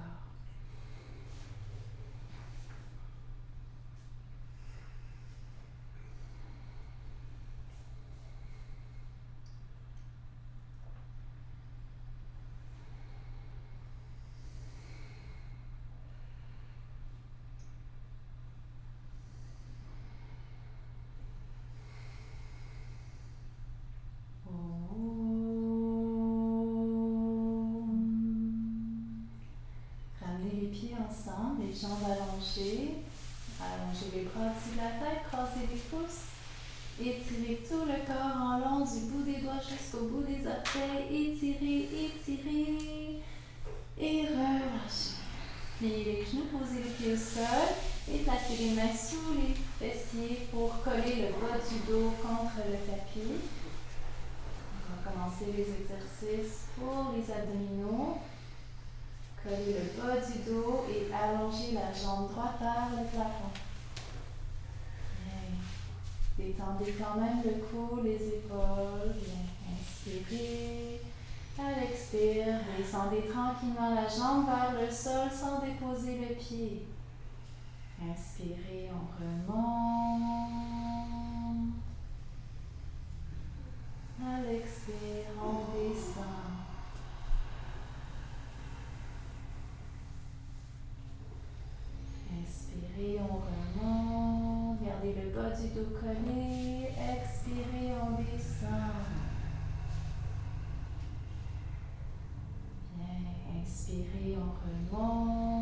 Allongez les bras au-dessus de la tête, croisez les pouces. Étirez tout le corps en long, du bout des doigts jusqu'au bout des orteils. Étirez, étirez. Et relâchez. Pliez les genoux, posez les pieds au sol. Et placez les mains sous les fessiers pour coller le bas du dos contre le tapis. On va commencer les exercices pour les abdominaux. Collez le bas du dos et allongez la jambe droite vers le plafond. Bien. Détendez quand même le cou, les épaules. Bien. Inspirez. À l'expire, descendez tranquillement la jambe vers le sol sans déposer le pied. Inspirez, on remonte. À l'expire, on descend. Inspirez, on remonte. Gardez le bas du dos collé. Expirez, on descend. Bien. Inspirez, on remonte.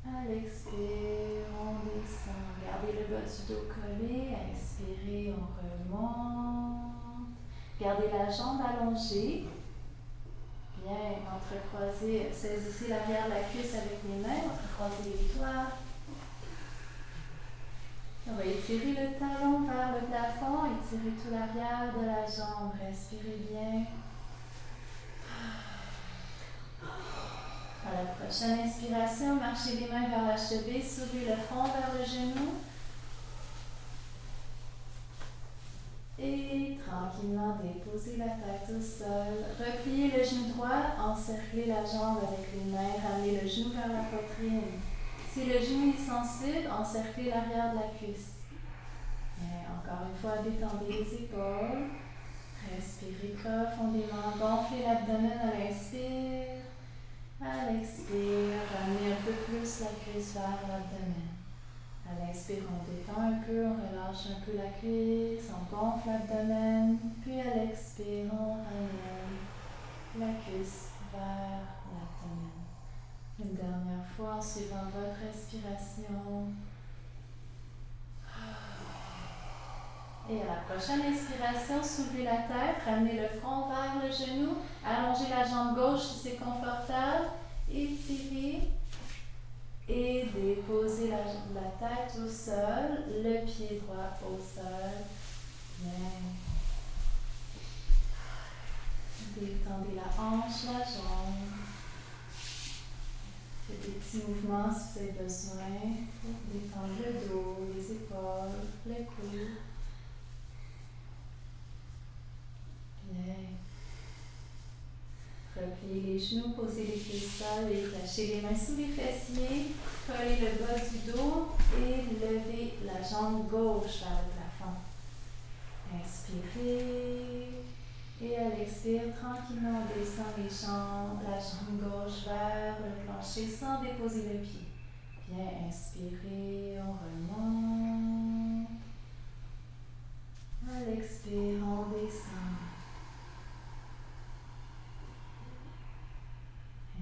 À l'expire, on descend. Gardez le bas du dos collé. Inspirez, on remonte. Gardez la jambe allongée. Bien, entrecroisez, saisissez l'arrière de la cuisse avec les mains, entrecroisez les doigts. On va étirer le talon vers le plafond, étirez tout l'arrière de la jambe. Respirez bien. À la prochaine inspiration, marchez les mains vers la cheville, soulevez le front vers le genou. Et tranquillement déposez la tête au sol. Repliez le genou droit, encerclez la jambe avec les mains, ramenez le genou vers la poitrine. Si le genou est sensible, encerclez l'arrière de la cuisse. Et encore une fois, détendez les épaules. Respirez profondément, gonflez l'abdomen à l'inspire. À l'expire, ramenez un peu plus la cuisse vers l'abdomen. À l'inspire, on détend un peu, on relâche un peu la cuisse, on gonfle l'abdomen. Puis à l'expire, on ramène la cuisse vers l'abdomen. Une dernière fois en suivant votre respiration. Et à la prochaine inspiration, soulevez la tête, ramenez le front vers le genou, allongez la jambe gauche si c'est confortable, étirez et déposez la tête au sol, le pied droit au sol. Bien. Détendez la hanche, la jambe. Faites des petits mouvements si vous avez besoin pour détendre le dos, les épaules, le cou. Bien. Repliez les genoux, posez les pieds au sol et lâchez les mains sous les fessiers. Collez le bas du dos et levez la jambe gauche vers le plafond. Inspirez. Et à l'expire, tranquillement, on descend la jambe gauche vers le plancher sans déposer le pied. Bien, inspirez, on remonte. À l'expire, on descend.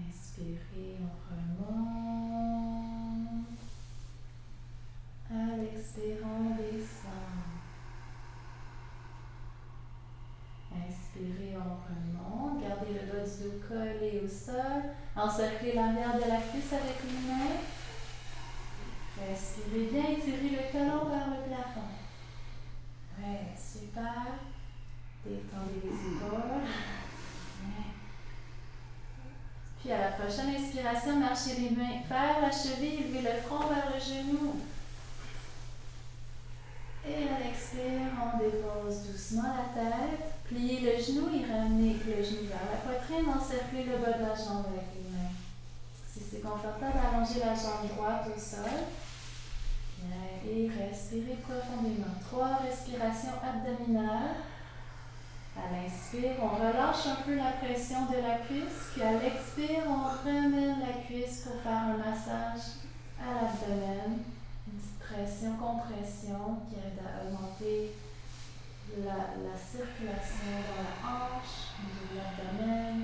Inspirez, on remonte. À l'expire, on descend. Inspirez, on remonte. Gardez le bas du dos collé au sol. Encerclez l'arrière de la cuisse avec les mains. Respirez bien, étirez le talon vers le plafond. Ouais, super. Détendez les épaules. Ouais. Puis à la prochaine inspiration, marchez les mains vers la cheville, levez le front vers le genou. Et à l'expire, on dépose doucement la tête. Pliez le genou et ramenez le genou vers la poitrine. Encerclez le bas de la jambe avec les mains. Si c'est confortable, allongez la jambe droite au sol. Bien, et respirez profondément. 3 respirations abdominales. À l'inspire, on relâche un peu la pression de la cuisse. Puis à l'expire, on ramène la cuisse pour faire un massage à l'abdomen. Une petite pression, compression qui aide à augmenter la circulation dans la hanche, de l'abdomen.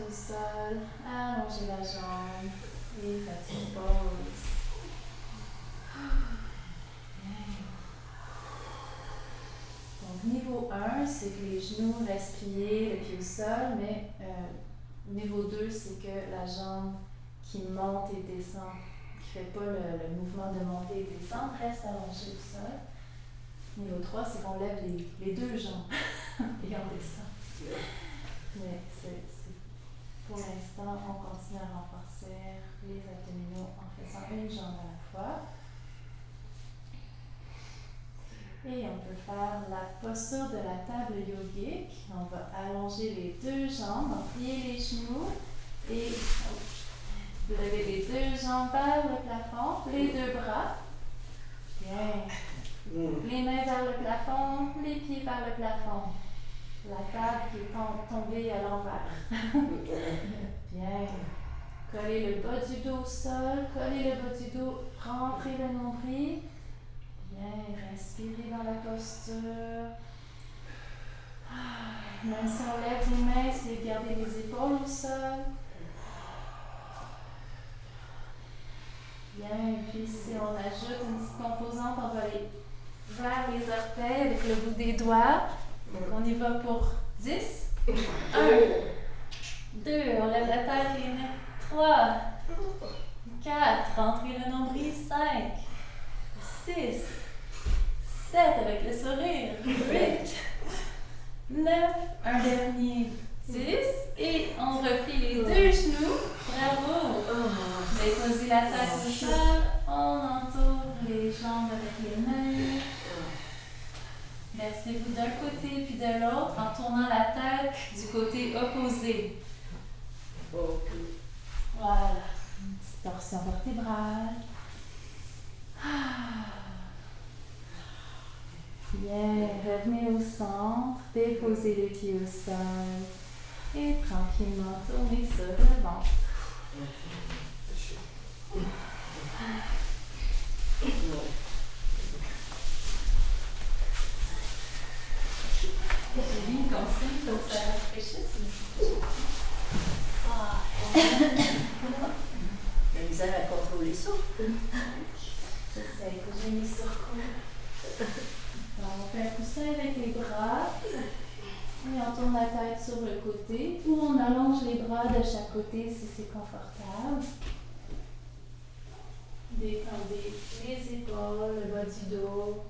au sol, allongez la jambe et faites une pause. Bien. Donc, niveau 1, c'est que les genoux restent pliés, le pied au sol, mais niveau 2, c'est que la jambe qui monte et descend, qui ne fait pas le mouvement de montée et descendre, reste allongée au sol. Niveau 3, c'est qu'on lève les deux jambes et on descend. Mais pour l'instant, on continue à renforcer les abdominaux en faisant une jambe à la fois. Et on peut faire la posture de la table yogique. On va allonger les deux jambes, plier les genoux et lever les deux jambes vers le plafond, les deux bras. Bien. Les mains vers le plafond, les pieds vers le plafond. La table qui est tombée à l'envers. Bien. Collez le bas du dos au sol, collez le bas du dos, rentrez le nombril. Bien, respirez dans la posture. Même si on lève les mains, c'est garder les épaules au sol. Bien, et puis si on ajoute une petite composante, on va aller vers les orteils avec le bout des doigts. Donc on y va pour 10. 1, 2, on lève la tête, les mains. 3, 4, rentrez le nombril. 5, 6, 7 avec le sourire. 8, 9, un dernier. 10. Et on replie les deux genoux. Bravo. Vous avez posé la tête au sol. On entoure les jambes avec les mains. Versez-vous d'un côté puis de l'autre en tournant la tête du côté opposé. Voilà. Une petite torsion vertébrale. Bien, revenez au centre, déposez les pieds au sol et tranquillement tournez sur le ventre. J'ai vu une consigne pour que ça rafraîchisse. La misère à contrôler ça. J'essaie que j'ai mis sur coup. Alors, on fait un coussin avec les bras et on tourne la tête sur le côté ou on allonge les bras de chaque côté si c'est confortable. Détendez les épaules, le bas du dos,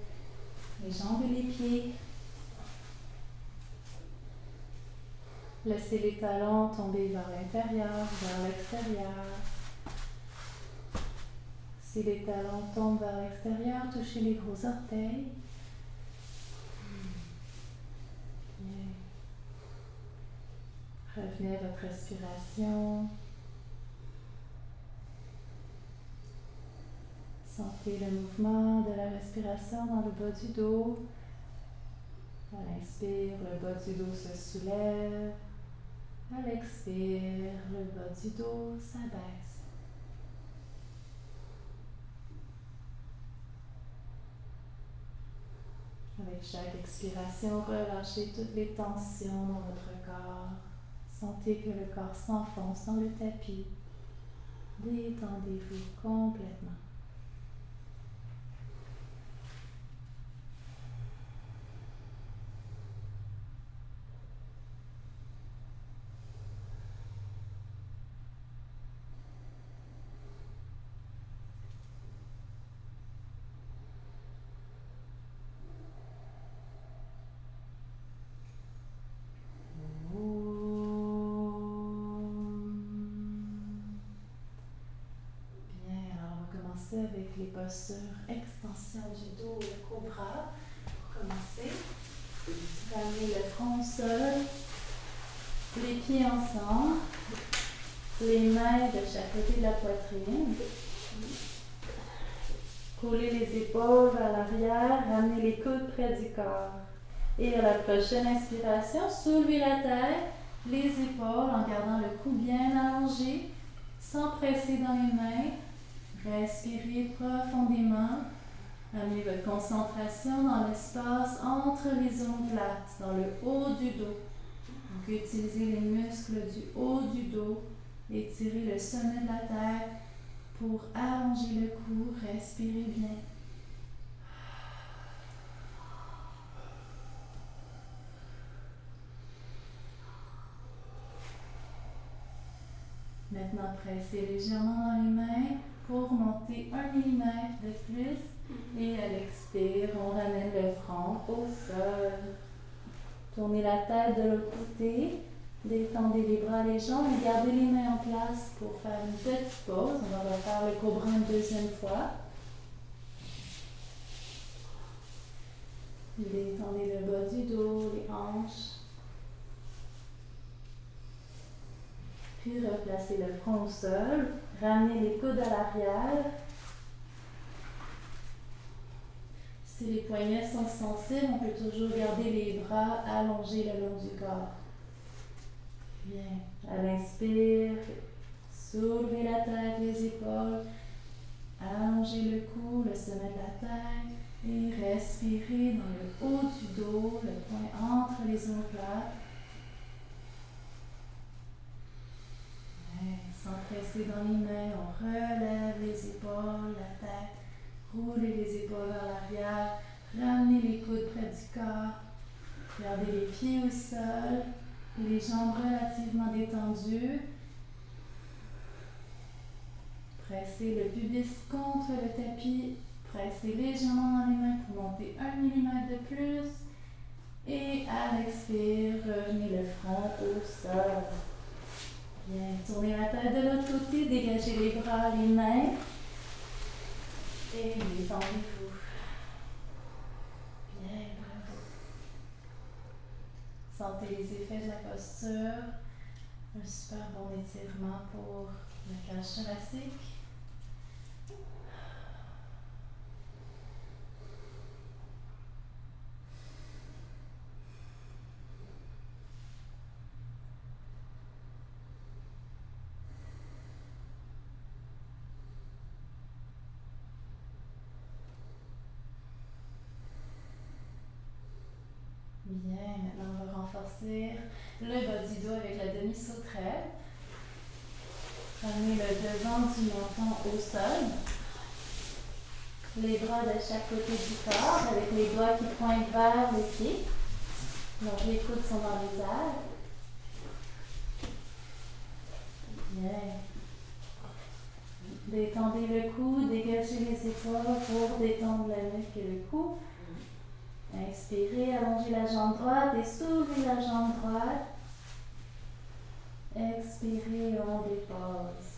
les jambes et les pieds. Laissez les talons tomber vers l'intérieur, vers l'extérieur. Si les talons tombent vers l'extérieur, touchez les gros orteils. Bien. Revenez à votre respiration. Sentez le mouvement de la respiration dans le bas du dos. À l'inspire, le bas du dos se soulève. À l'expire, le bas du dos s'abaisse. Avec chaque expiration, relâchez toutes les tensions dans votre corps. Sentez que le corps s'enfonce dans le tapis. Détendez-vous complètement. Avec les postures extension du dos, le cobra. Pour commencer, ramenez le front au sol, les pieds ensemble, les mains de chaque côté de la poitrine. Collez les épaules vers l'arrière, ramenez les coudes près du corps. Et à la prochaine inspiration, soulevez la tête, les épaules en gardant le cou bien allongé, sans presser dans les mains. Respirez profondément. Amenez votre concentration dans l'espace entre les omoplates, dans le haut du dos. Donc, utilisez les muscles du haut du dos, étirez le sommet de la tête pour allonger le cou, respirez bien. Maintenant, pressez légèrement dans les mains pour monter 1 millimètre de plus. Et à l'expire, on ramène le front au sol. Tournez la tête de l'autre côté. Détendez les bras, les jambes et gardez les mains en place pour faire une petite pause. On va refaire le cobra une deuxième fois. Détendez le bas du dos, les hanches. Puis replacez le front au sol. Ramenez les coudes à l'arrière. Si les poignets sont sensibles, on peut toujours garder les bras allongés le long du corps. Bien. À l'inspire, soulevez la tête, les épaules. Allongez le cou, le sommet de la tête. Et respirez dans le haut du dos, le point entre les omoplates. Sans presser dans les mains, on relève les épaules, la tête, roulez les épaules vers l'arrière, ramenez les coudes près du corps, gardez les pieds au sol et les jambes relativement détendues. Pressez le pubis contre le tapis, pressez légèrement dans les mains pour monter 1 millimètre de plus et à l'expire, revenez le front au sol. Bien, tournez la tête de l'autre côté, dégagez les bras, les mains et détendez-vous. Bien, bravo. Sentez les effets de la posture. Un super bon étirement pour la cage thoracique. Bien, maintenant on va renforcer le bas du dos avec la demi-sauterelle. Prenez le devant du menton au sol. Les bras de chaque côté du corps avec les doigts qui pointent vers les pieds. Donc les coudes sont dans les airs. Bien. Détendez le cou, dégagez les épaules pour détendre la nuque et le cou. Inspirez, allongez la jambe droite et soulevez la jambe droite. Expirez, on dépose.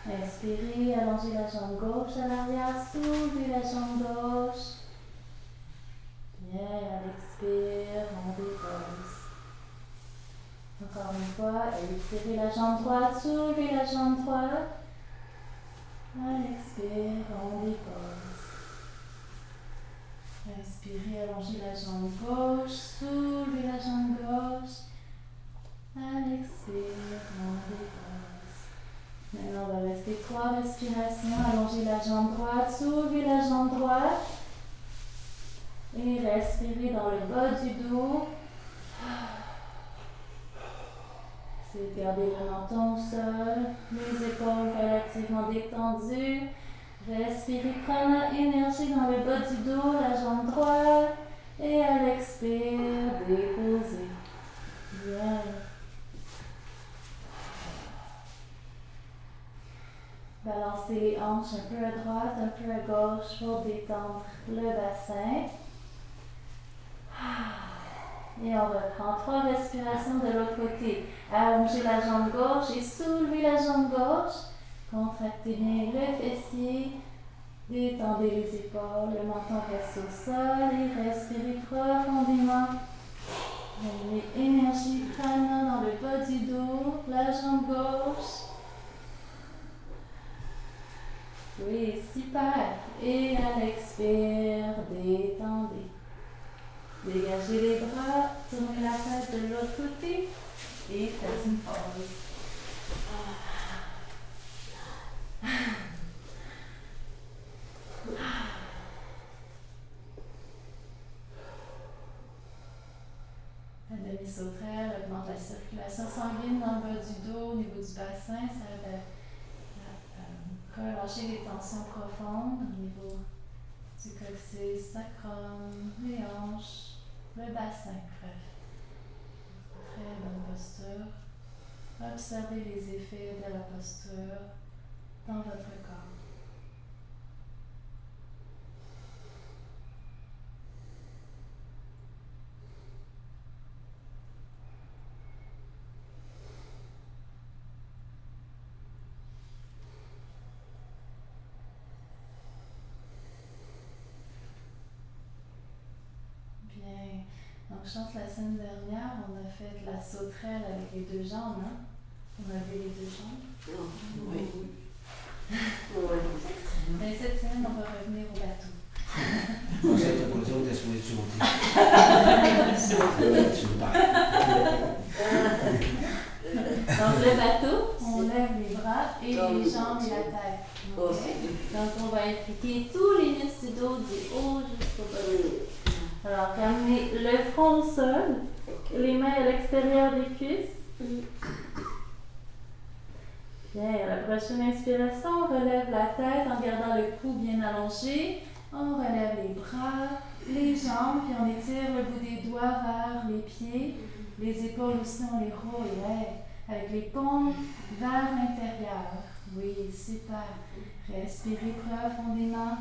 Inspirez, allongez la jambe gauche à l'arrière, soulevez la jambe gauche. Bien, à l'expire, on dépose. Encore une fois, étirez la jambe droite, soulevez la jambe droite. À l'expire, on dépose. Inspirez, allongez la jambe gauche, soulevez la jambe gauche. À l'expire, on dépose. Maintenant, on va rester 3 respirations. Allongez la jambe droite, soulevez la jambe droite. Et respirez dans le bas du dos. C'est garder le menton au sol, les épaules relativement détendues. Respirez prana, énergie dans le bas du dos, la jambe droite. Et à l'expire, déposez. Bien. Balancez les hanches un peu à droite, un peu à gauche pour détendre le bassin. Et on reprend 3 respirations de l'autre côté. Allongez la jambe gauche et soulevez la jambe gauche. Contractez bien le fessier. Détendez les épaules. Le menton reste au sol et respirez profondément. Ramenez énergie prana dans le bas du dos, la jambe gauche. Oui, super. Et à l'expire, détendez. Dégagez les bras, tournez la tête de l'autre côté et faites une pause. La demi-sauterelle augmente la circulation sanguine dans le bas du dos, au niveau du bassin. Ça aide à relâcher les tensions profondes au niveau du coccyx, sacrum, les hanches, le bassin. Bref, très bonne posture. Observez les effets de la posture dans votre corps. Bien. Donc, je pense que la semaine dernière, on a fait de la sauterelle avec les deux jambes, hein? On a vu les deux jambes. Oui. Mais cette semaine, on va revenir au bateau. Donc, le bateau, on lève les bras et les jambes et la tête. Okay? Donc, on va impliquer tous les muscles du dos, du haut jusqu'au bas. Alors, ramenez le front au sol, les mains à l'extérieur des cuisses. Bien, à la prochaine inspiration, on relève la tête en gardant le cou bien allongé. On relève les bras, les jambes, puis on étire le bout des doigts vers les pieds. Les épaules aussi, on les roule, avec les paumes vers l'intérieur. Oui, super. Respirez profondément.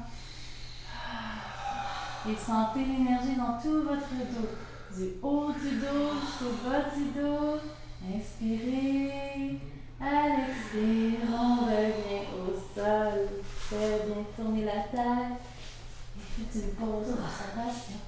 Et sentez l'énergie dans tout votre dos. Du haut du dos jusqu'au bas du dos. Inspirez. À l'expire, on revient au sol. Très bien, tournez la tête. Et faites une pause d'observation.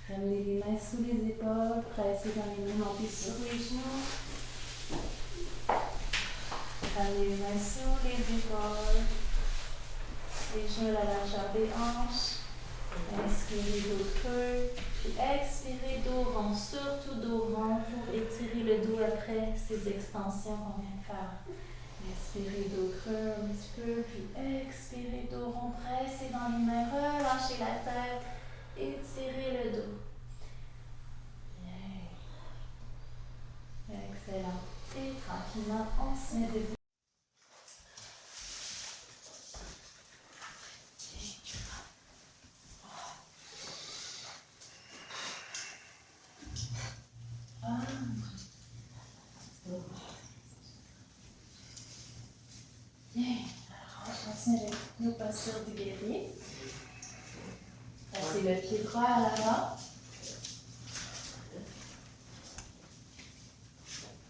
Ramenez les mains sous les épaules, pressez dans les mains, montez sur les genoux. Ramenez les mains sous les épaules, les genoux à la largeur des hanches. Inspirez dos creux, puis expirez dos rond, surtout dos rond pour étirer le dos après ces extensions qu'on vient de faire. Inspirez dos creux un petit peu, puis expirez dos rond, pressez dans les mains, relâchez la tête, étirez le dos. Bien. Excellent. Et tranquillement, on se met debout. Bien, alors on continue avec nos postures du guerrier. Passez le pied droit à l'avant.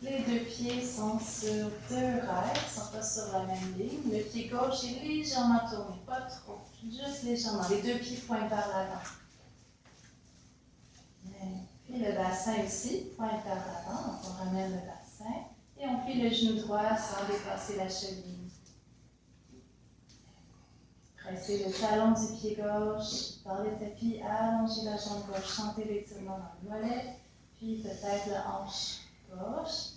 Les deux pieds sont sur deux rails, ils ne sont pas sur la même ligne. Le pied gauche est légèrement tourné, pas trop, juste légèrement. Les deux pieds pointent vers l'avant. Puis le bassin aussi pointe vers l'avant, donc on ramène le bassin. Et on plie le genou droit sans dépasser la cheville. Pressez le talon du pied gauche par le tapis, allongez la jambe gauche, sentez l'étirement dans le mollet, puis peut-être la hanche gauche.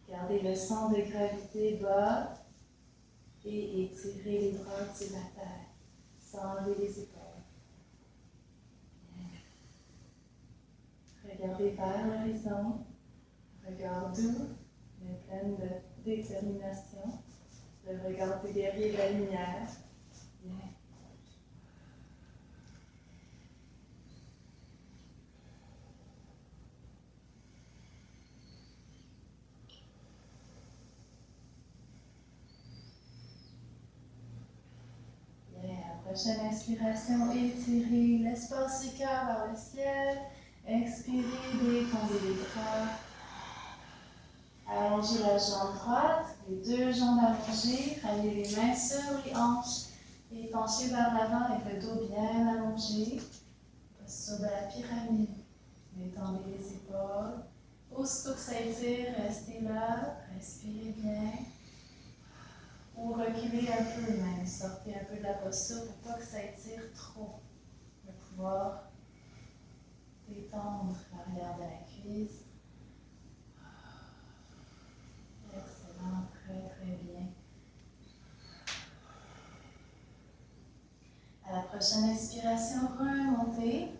Gardez le centre de gravité bas et étirez les bras sur la terre, sans enlever les épaules. Bien. Regardez vers l'horizon, regard doux, mais plein de détermination. Le regard du guerrier de la lumière. Bien. Prochaine inspiration, étirez l'espace du cœur vers le ciel. Expirez, détendez les bras. Allongez la jambe droite, les deux jambes allongées. Ramenez les mains sur les hanches et penchez vers l'avant avec le dos bien allongé. Posture de la pyramide. Détendez les épaules. Aussitôt que ça étire, restez là. Respirez bien. Ou reculez un peu même. Sortez un peu de la posture pour pas que ça étire trop. Pour pouvoir détendre l'arrière de la cuisse. Excellent, très bien. À la prochaine inspiration, remontez.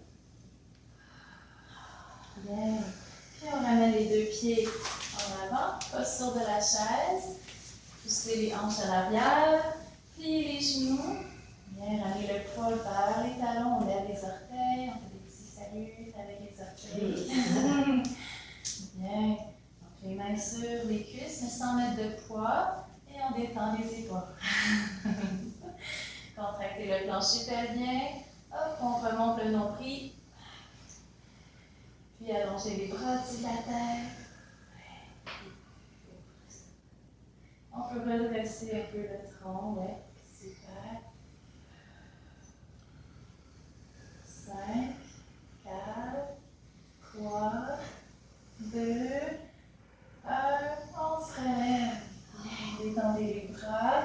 Bien. Puis on ramène les deux pieds en avant, posture de la chaise. Poussez les hanches à l'arrière, pliez les genoux. Bien, ramenez le poil vers les talons, on lève les orteils, on fait des petits saluts avec les orteils. Bien. Donc les mains sur les cuisses, mais sans mettre de poids. Et on détend les épaules. Contractez le plancher pelvien. Hop, on remonte le nombril. Puis allongez les bras au-dessus de la tête. On peut redresser un peu le tronc, ouais. Super. 5, 4, 3, 2, 1. On se relève. Bien, détendez les bras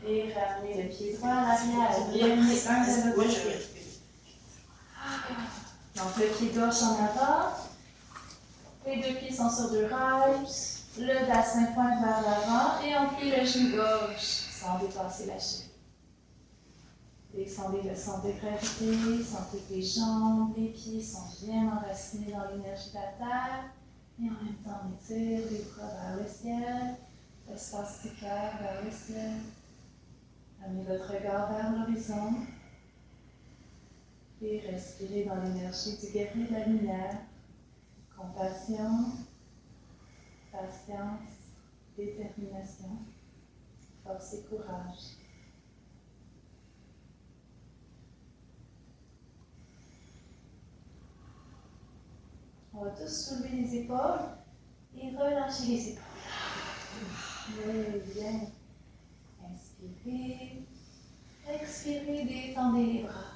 et ramenez le pied droit à l'arrière. Bien, un de l'autre. Donc, le pied gauche en avant. Les deux pieds sont sur deux rails. Le bassin pointe vers l'avant et on plie le genou gauche sans dépasser la cheville. Descendez le centre de gravité, sentez que les jambes, les pieds sont bien enracinés dans l'énergie de la terre. Et en même temps, on étire les bras vers le ciel, l'espace du cœur vers le ciel. Amenez votre regard vers l'horizon et respirez dans l'énergie du guerrier de la lumière. Compassion, patience, détermination, force et courage. On va tous soulever les épaules et relâcher les épaules. Oui, bien. Inspirez. Expirez, détendez les bras.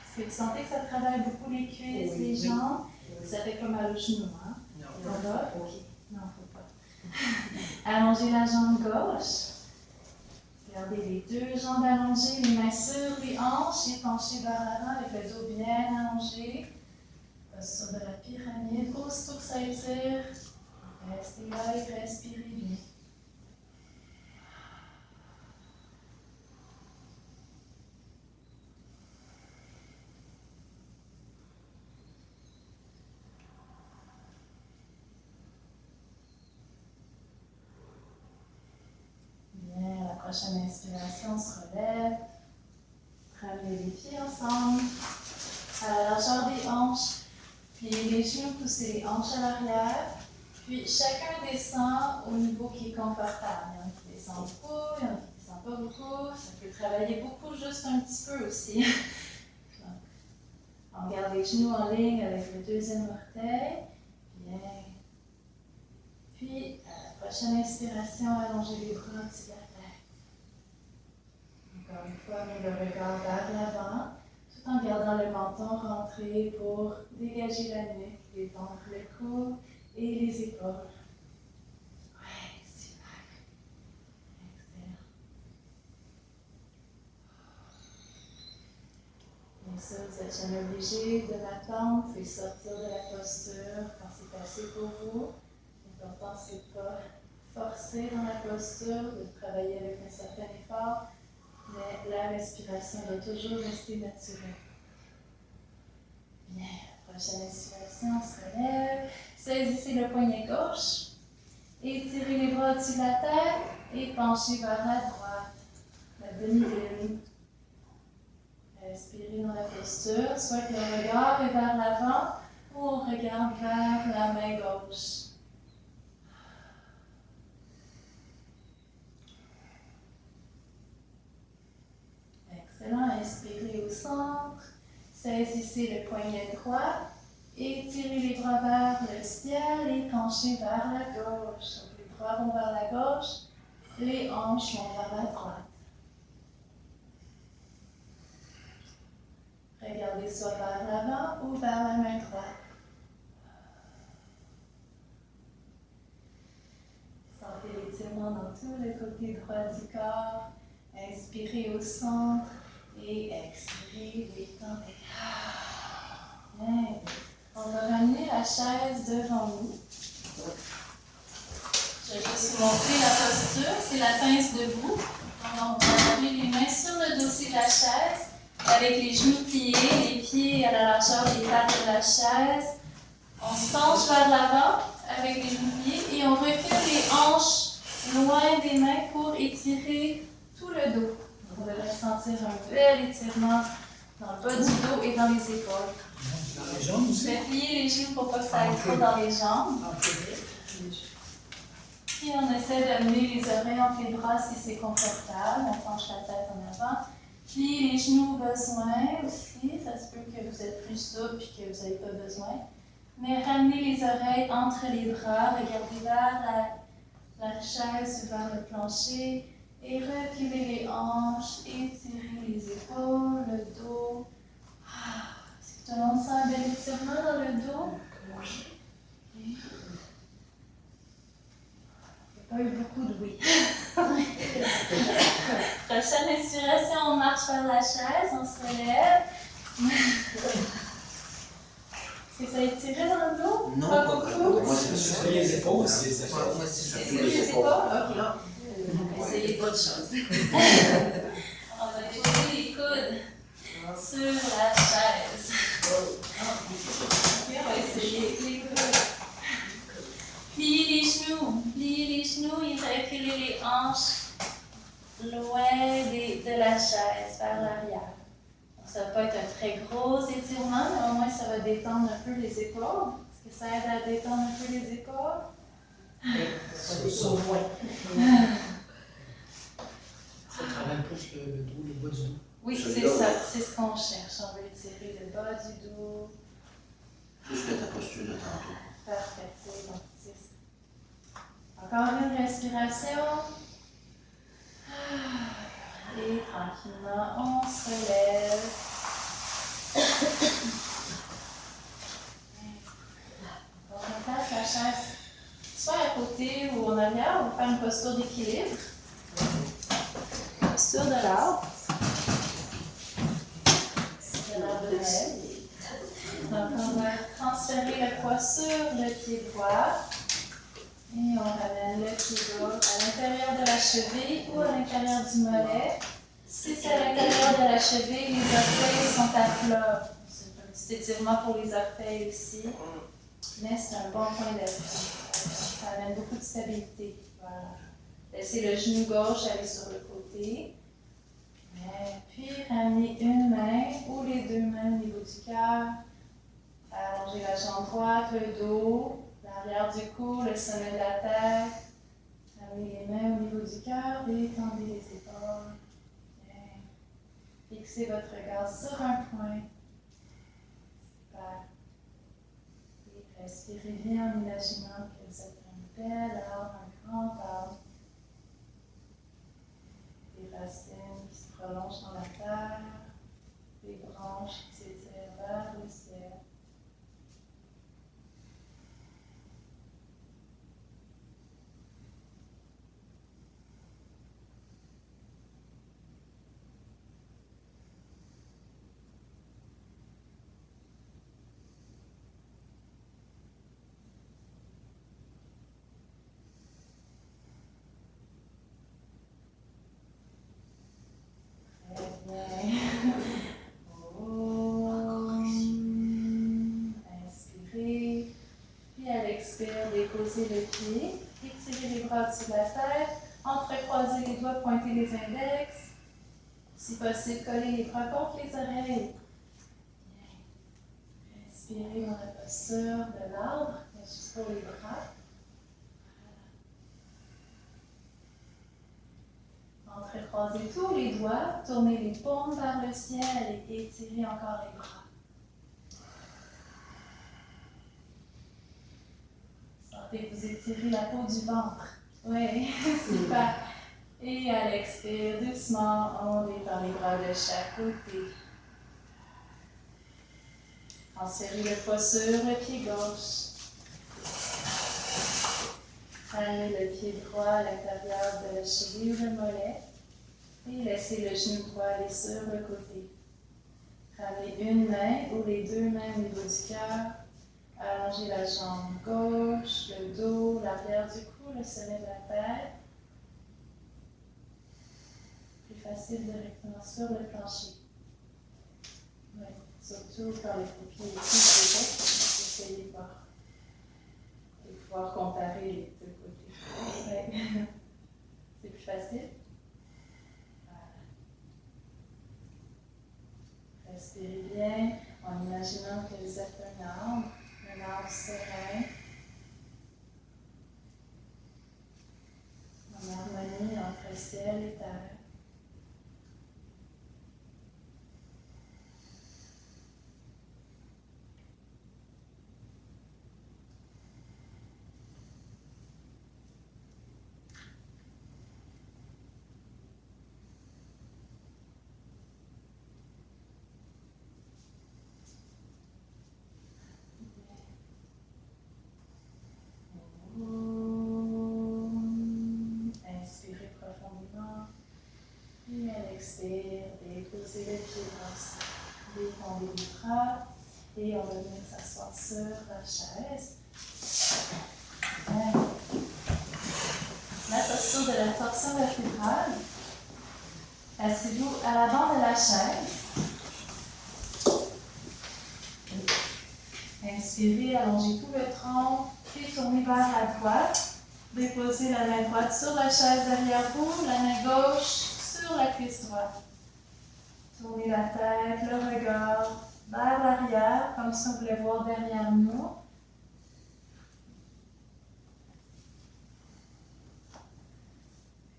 Est-ce que vous sentez que ça travaille beaucoup les cuisses, les jambes? Ça fait pas mal aux genoux, hein? Non. Ça va? Ok. Non, faut pas. Allongez la jambe gauche. Gardez les deux jambes allongées, les mains sur les hanches et penchez vers l'avant avec le dos bien allongé. Posture de la pyramide. Aussitôt que ça étire, restez là et respirez bien. Bien, la prochaine inspiration, on se relève. Ramenez les pieds ensemble. À la largeur des hanches. Pliez les genoux, poussez les hanches à l'arrière. Puis chacun descend au niveau qui est confortable. Il y en a qui descendent beaucoup, il y en a qui ne descendent pas beaucoup. Ça peut travailler beaucoup, juste un petit peu aussi. Donc, on garde les genoux en ligne avec le deuxième orteil. Bien. Puis, à la prochaine inspiration, allongez les bras au-dessus de la tête. Encore une fois, mettez le regard vers l'avant, tout en gardant le menton rentré pour dégager la nuque, détendre le cou et les épaules. Ouais, super. Excellent. Bien sûr, vous n'êtes jamais obligé de l'attendre, vous pouvez sortir de la posture quand c'est assez pour vous. L'important, c'est de ne pas forcer dans la posture, de travailler avec un certain effort, mais la respiration doit toujours rester naturelle. Bien, prochaine inspiration, on se relève. Saisissez le poignet gauche, étirez les bras au-dessus de la tête et penchez vers la droite, la demi-lune. Respirez dans la posture, soit que le regard est vers l'avant ou on regarde vers la main gauche. Excellent, inspirez au centre, saisissez le poignet droit, étirez les bras vers le ciel et penchez vers la gauche. Donc, les bras vont vers la gauche, les hanches vont vers la droite. Regardez soit vers l'avant ou vers la main droite. Sentez l'étirement dans tout le côté droit du corps. Inspirez au centre et expirez, détendez. Bien. On va ramener la chaise devant nous. Je vais juste vous montrer la posture. C'est la pince debout. Donc, on va mettre les mains sur le dossier de la chaise avec les genoux pliés, les pieds à la largeur des pattes de la chaise. On se penche vers l'avant avec les genoux pliés et on recule les hanches loin des mains pour étirer tout le dos. On devrait sentir un bel étirement dans le bas du dos et dans les épaules. Dans les jambes aussi? Je vais plier les genoux pour pas que ça aille trop dans les jambes. Puis on essaie d'amener les oreilles entre les bras si c'est confortable. On penche la tête en avant. Puis les genoux au besoin aussi. Ça se peut que vous êtes plus souple et que vous n'avez pas besoin. Mais ramenez les oreilles entre les bras. Regardez vers la chaise ou vers le plancher. Et reculez les hanches. Étirez les épaules, le dos. Est-ce que tout le monde sent un bel étirement dans le dos? Oui. Il n'y a pas eu beaucoup de oui. Prochaine inspiration, on marche vers la chaise, on se relève. Est-ce que ça a étiré dans le dos? Non, pas beaucoup. Moi, c'est les épaules. C'est les épaules? Ok. Essayez pas de choses. On va déposer les coudes sur la chaise. Ok, on va essayer les coudes. Pliez les genoux et reculez les hanches loin de la chaise, vers l'arrière. Ça ne va pas être un très gros étirement, mais au moins ça va détendre un peu les épaules. Est-ce que ça aide à détendre un peu les épaules? Au moins. Ça travaille plus le dos, le bas du dos. Oui, c'est ça. C'est ce qu'on cherche. On veut étirer le bas du dos. Plus que ta posture de tantôt. Parfait, c'est bon. C'est ça. Encore une respiration. Et tranquillement, on se relève. On place la chaise soit à côté ou en arrière. On va faire une posture d'équilibre. Posture de l'arbre. De l'arbre de Noël. Donc, on va transférer le poids sur le pied droit. Et on ramène le pied gauche à l'intérieur de la cheville ou à l'intérieur du mollet. Si c'est à l'intérieur de la cheville, les orteils sont à plat. C'est un petit étirement pour les orteils aussi. Mais c'est un bon point d'appui. Ça amène beaucoup de stabilité. Voilà. Laissez le genou gauche aller sur le côté. Puis ramenez une main ou les deux mains au niveau du cœur. Allongez la jambe droite, le dos. L'arrière du cou, le sommet de la tête. Amenez les mains au niveau du cœur, détendez les épaules. Bien. Fixez votre regard sur un point. Super. Et respirez bien en imaginant que vous êtes un bel arbre, un grand arbre. Des racines qui se prolongent dans la terre, des branches qui s'étirent vers le ciel. Inspirez, puis à l'expire, déposez le pied, étirez les bras au-dessus de la tête, entrecroisez les doigts, pointez les index. Si possible, collez les bras contre les oreilles. Inspirez dans la posture de l'arbre, juste pour les bras. Entrecroisez tous les doigts, tournez les paumes vers le ciel et étirez encore les bras. Sentez que vous étirez la peau du ventre. Oui, super. Et à l'expire, doucement, on détend les bras de chaque côté. Transférez le poids sur le pied gauche. Ramenez le pied droit à l'intérieur de la cheville ou le mollet. Et laissez le genou droit aller sur le côté. Ramenez une main ou les deux mains au niveau du cœur. Allongez la jambe gauche, le dos, l'arrière du cou, le sommet de la tête. Plus facile directement sur le plancher. Ouais. Surtout quand les pieds et essayez de voir. Et pouvoir comparer les deux côtés. Ouais. C'est plus facile. Voilà. Respirez bien en imaginant que vous êtes un arbre serein, en harmonie entre ciel et terre. Inspirez profondément. Et à l'expire, déposez les pieds dans le sol. Détendez les bras. Et on va venir s'asseoir sur la chaise. Bien. La posture de la torsion vertébrale. Asseyez-vous à l'avant de la chaise. Inspirez, allongez tout le tronc, puis tournez vers la droite. Déposez la main droite sur la chaise derrière vous, la main gauche sur la cuisse droite. Tournez la tête, le regard vers l'arrière, comme si on voulait voir derrière nous.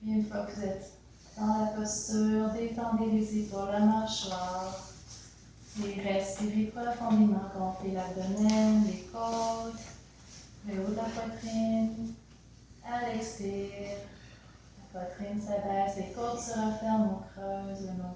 Puis une fois que vous êtes dans la posture, détendez les épaules, la mâchoire. Et respirez profondément, gonflez l'abdomen, les côtes, le haut de la poitrine. À l'expire, la poitrine s'abaisse, les côtes se referment, on creuse le nombril.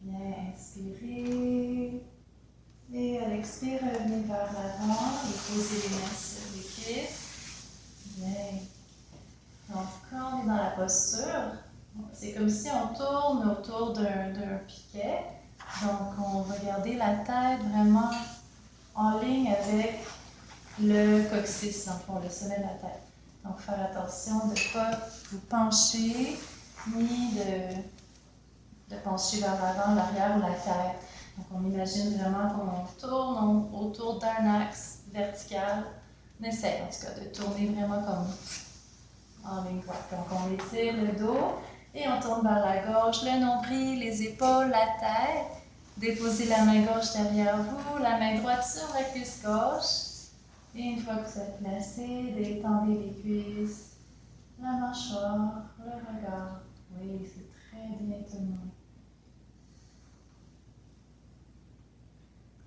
Bien, inspirez. Et à l'expire, revenez vers l'avant et posez les mains sur les cuisses. Bien. Donc, quand on est dans la posture, c'est comme si on tourne autour d'un piquet. Donc, on va garder la tête vraiment en ligne avec le coccyx, dans le fond, le sommet de la tête. Donc, faire attention de ne pas vous pencher, ni de pencher vers l'avant, l'arrière ou la tête. Donc, on imagine vraiment qu'on tourne autour d'un axe vertical. On essaie, en tout cas, de tourner vraiment comme en ligne droite. Donc, on étire le dos et on tourne vers la gauche, le nombril, les épaules, la tête. Déposez la main gauche derrière vous, la main droite sur la cuisse gauche. Et une fois que vous êtes placé, détendez les cuisses, la mâchoire, le regard. Oui, c'est très bien tout le monde.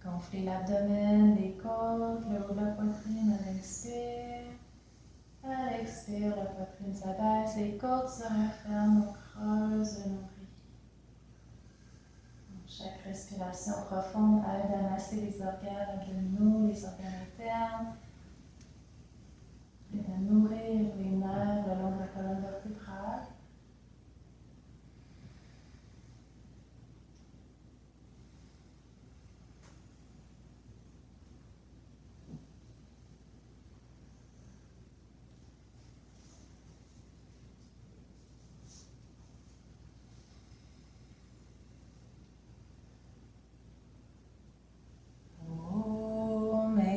Gonflez l'abdomen, les côtes, le haut de la poitrine à l'inspire. À l'expire, la poitrine s'abaisse, les côtes se referment, on creuse le nombril. Chaque respiration profonde aide à masser les organes abdominaux, les organes internes, et à nourrir les nerfs le long de la colonne vertébrale.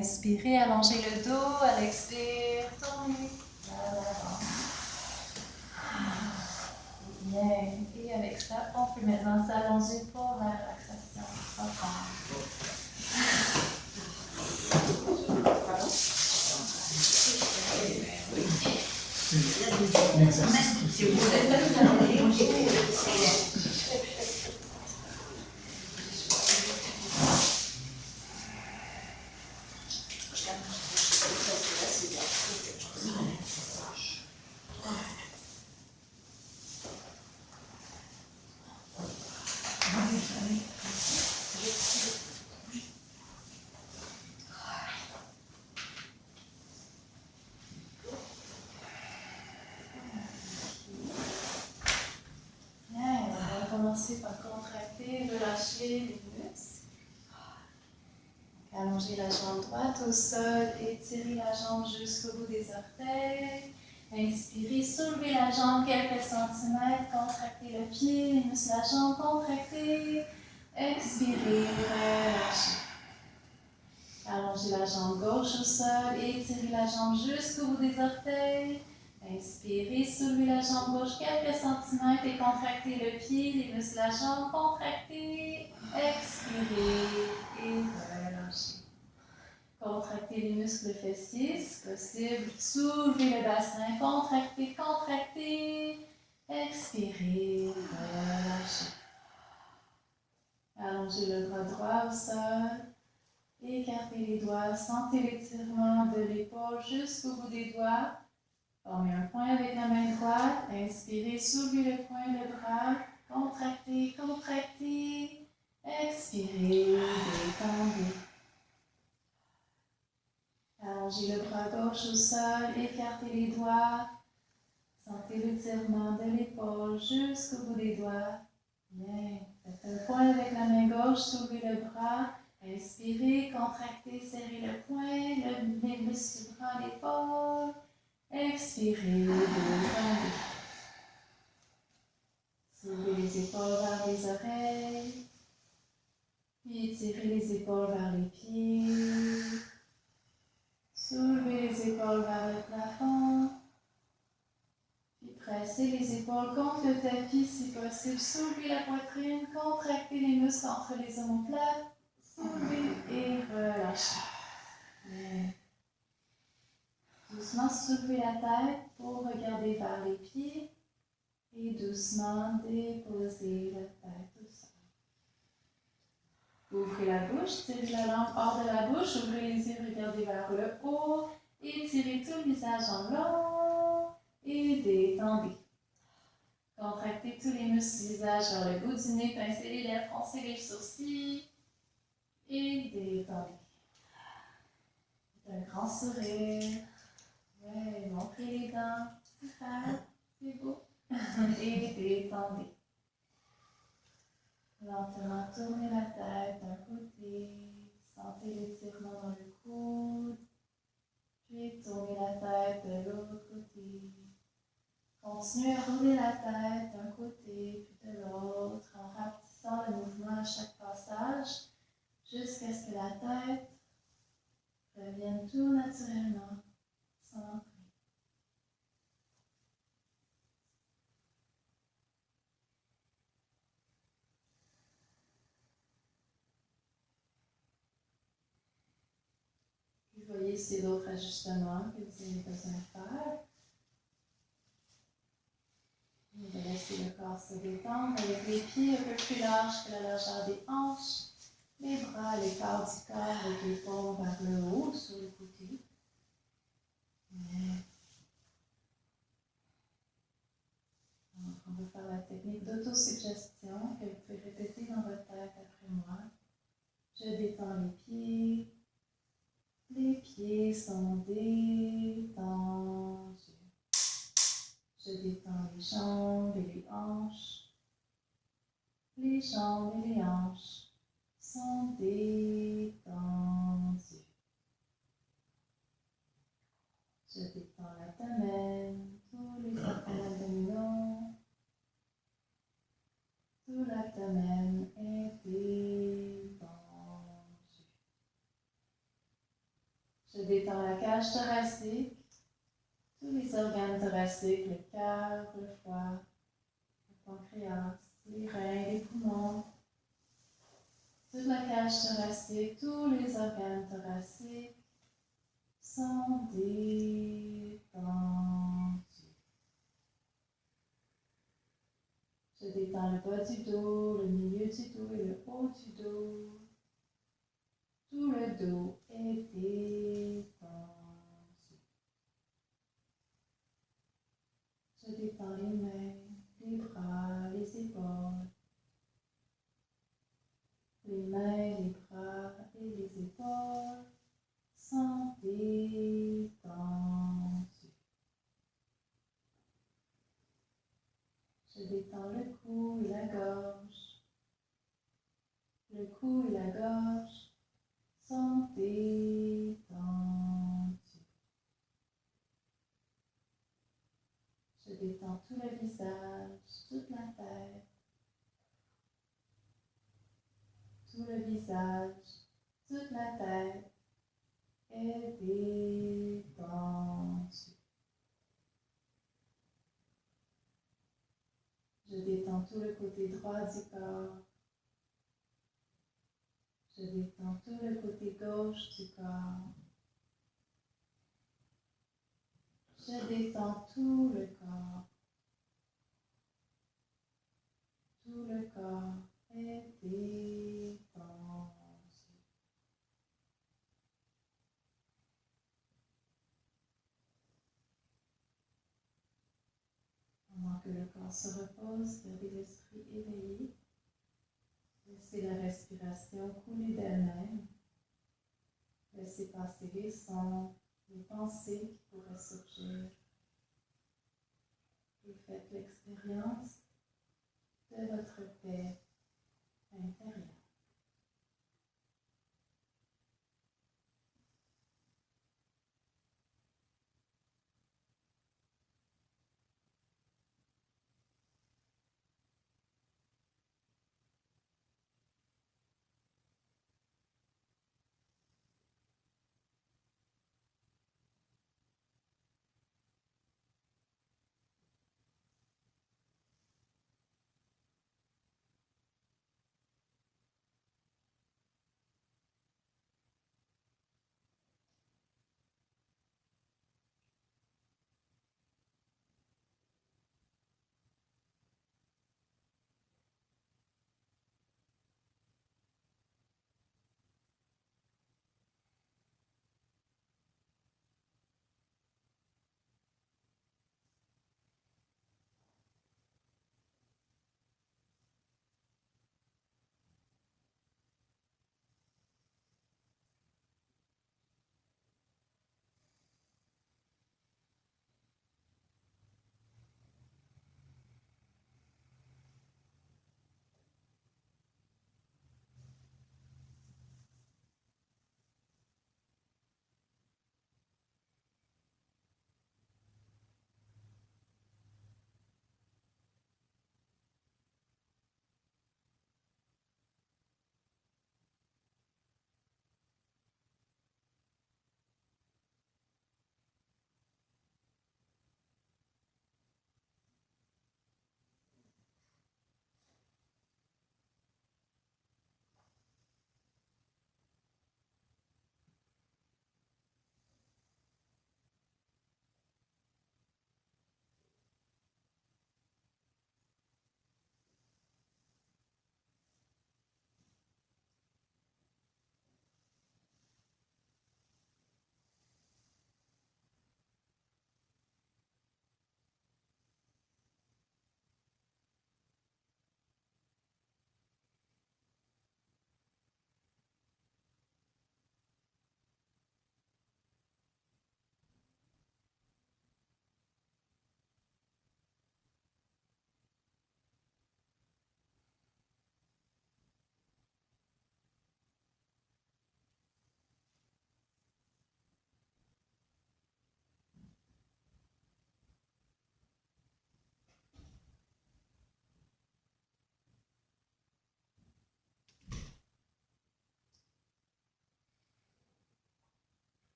Inspirez, allongez le dos, à l'expire, tournez vers l'avant. Bien, et avec ça, on peut maintenant s'allonger pour la relaxation profonde. Allongez la jambe droite au sol, étirez la jambe jusqu'au bout des orteils. Inspirez, soulevez la jambe quelques centimètres, contractez le pied, les muscles de la jambe, contractez. Expirez, relâchez. Allongez la jambe gauche au sol, étirez la jambe jusqu'au bout des orteils. Inspirez, soulevez la jambe gauche quelques centimètres et contractez le pied, les muscles de la jambe, contractez. Expirez et relâchez. Contractez les muscles fessiers si possible. Soulevez le bassin, contractez, contractez. Expirez, relâchez. Allongez le bras droit au sol. Écartez les doigts, sentez l'étirement de l'épaule jusqu'au bout des doigts. Formez un point avec la main droite. Inspirez, soulevez le poing, le bras. Contractez, contractez. Expirez, détendez. Allongez le bras gauche au sol, écartez les doigts. Sentez l'étirement de l'épaule jusqu'au bout des doigts. Bien. Faites un point avec la main gauche, soulevez le bras. Inspirez, contractez, serrez le poing, les muscles du bras, l'épaule. Expirez, détendez. Soulevez les épaules vers les oreilles. Puis étirez les épaules vers les pieds. Soulevez les épaules vers le plafond. Puis pressez les épaules contre le tapis si possible. Soulevez la poitrine, contractez les muscles entre les omoplates. Soulevez et relâchez. Bien. Doucement soulevez la tête pour regarder vers les pieds. Et doucement déposez la tête au sol. Ouvrez la bouche, tirez la langue hors de la bouche, ouvrez les yeux, regardez vers le haut, étirez tout le visage en long et détendez. Contractez tous les muscles du visage vers le bout du nez, pincez les lèvres, froncez les sourcils et détendez. Faites un grand sourire. Ouais, montrez les dents. Super, c'est beau. Et détendez. Lentement tournez la tête d'un côté, sentez l'étirement dans le coude, puis tournez la tête de l'autre côté. Continuez à rouler la tête d'un côté puis de l'autre en rapetissant le mouvement à chaque passage jusqu'à ce que la tête revienne tout naturellement, centrée. Voyez s'il y a d'autres ajustements que vous avez besoin de faire. On va laisser le corps se détendre avec les pieds un peu plus larges que la largeur des hanches, les bras à l'écart du corps avec les paumes vers le haut sur le côté. Donc, on va faire la technique d'autosuggestion que vous pouvez répéter dans votre tête après moi. Je détends les pieds. Les pieds sont détendus. Je détends les jambes et les hanches. Les jambes et les hanches sont détendues. Je détends l'abdomen, tous les organes abdominaux. Tout l'abdomen est détendu. Je détends la cage thoracique, tous les organes thoraciques, le cœur, le foie, le pancréas, les reins, les poumons. Toute la cage thoracique, tous les organes thoraciques sont détendus. Je détends le bas du dos, le milieu du dos et le haut du dos. Tout le dos est détendu. Je détends les mains, les bras, les épaules. Les mains, les bras et les épaules sont détendus. Je détends le cou et la gorge. Le cou et la gorge sont détendus. visage, toute la tête est détendue. Je détends tout le côté droit du corps. Je détends tout le côté gauche du corps. Je détends tout le corps. Tout le corps est détendu. Pendant que le corps se repose, gardez l'esprit éveillé. Laissez la respiration couler d'elle-même. Laissez passer les sons, les pensées qui pourraient surgir. Et faites l'expérience de votre paix intérieure.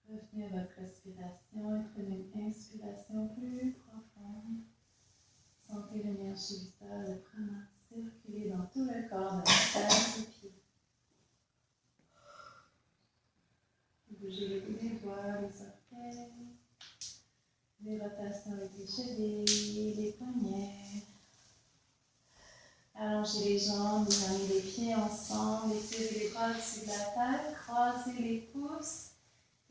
Revenez à votre respiration et prenez une inspiration plus profonde. Sentez l'énergie vitale vraiment circuler dans tout le corps, de la tête aux pieds. Bougez le bout des doigts, les orteils, les rotations avec les chevilles, les poignets. Allongez les jambes, ramenez les pieds ensemble, étirez les bras au-dessus de la tête, croisez les pouces,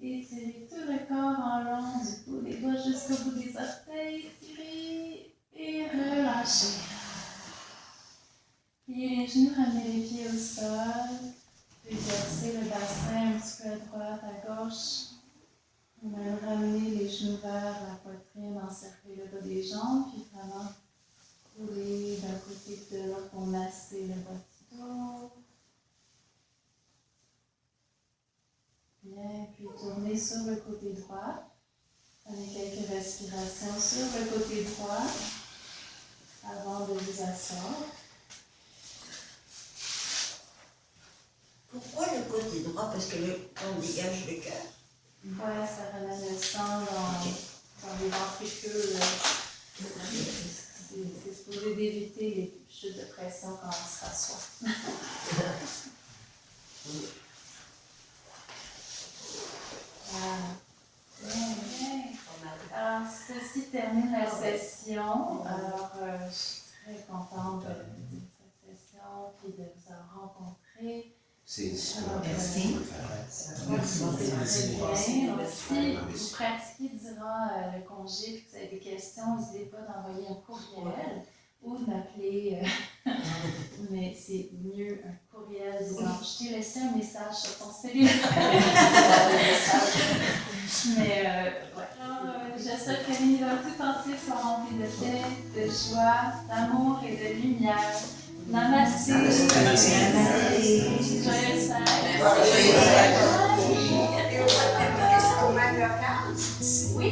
étirez tout le corps en long, du bout des doigts jusqu'au bout des orteils, étirez et relâchez. Pliez les genoux, ramenez les pieds au sol, exercez le bassin un petit peu à droite, à gauche. Même ramener les genoux vers la poitrine, encercler le bas des jambes, puis vraiment rouler d'un côté de l'autre pour masser le bas du dos. Bien, puis tournez sur le côté droit. Prenez quelques respirations sur le côté droit avant de vous asseoir. Pourquoi le côté droit? Parce que on dégage le cœur. Ouais, ça ramène le sang dans les ventricules. C'est supposé d'éviter les chutes de pression quand on se rassoit. Alors, ceci termine la session. Alors, je suis très contente de cette session et de vous avoir rencontré. C'est super. Merci. Merci. Si vous pratiquez durant le congé et que vous avez des questions, n'hésitez pas d'envoyer un courriel ou de m'appeler. Mais c'est mieux un courriel disant je t'ai laissé un message sur ton cellulaire. Mais ouais. J'espère que l'univers tout entier soit rempli de paix, de joie, d'amour et de lumière. Namaste. Joyeuse fête. Oui.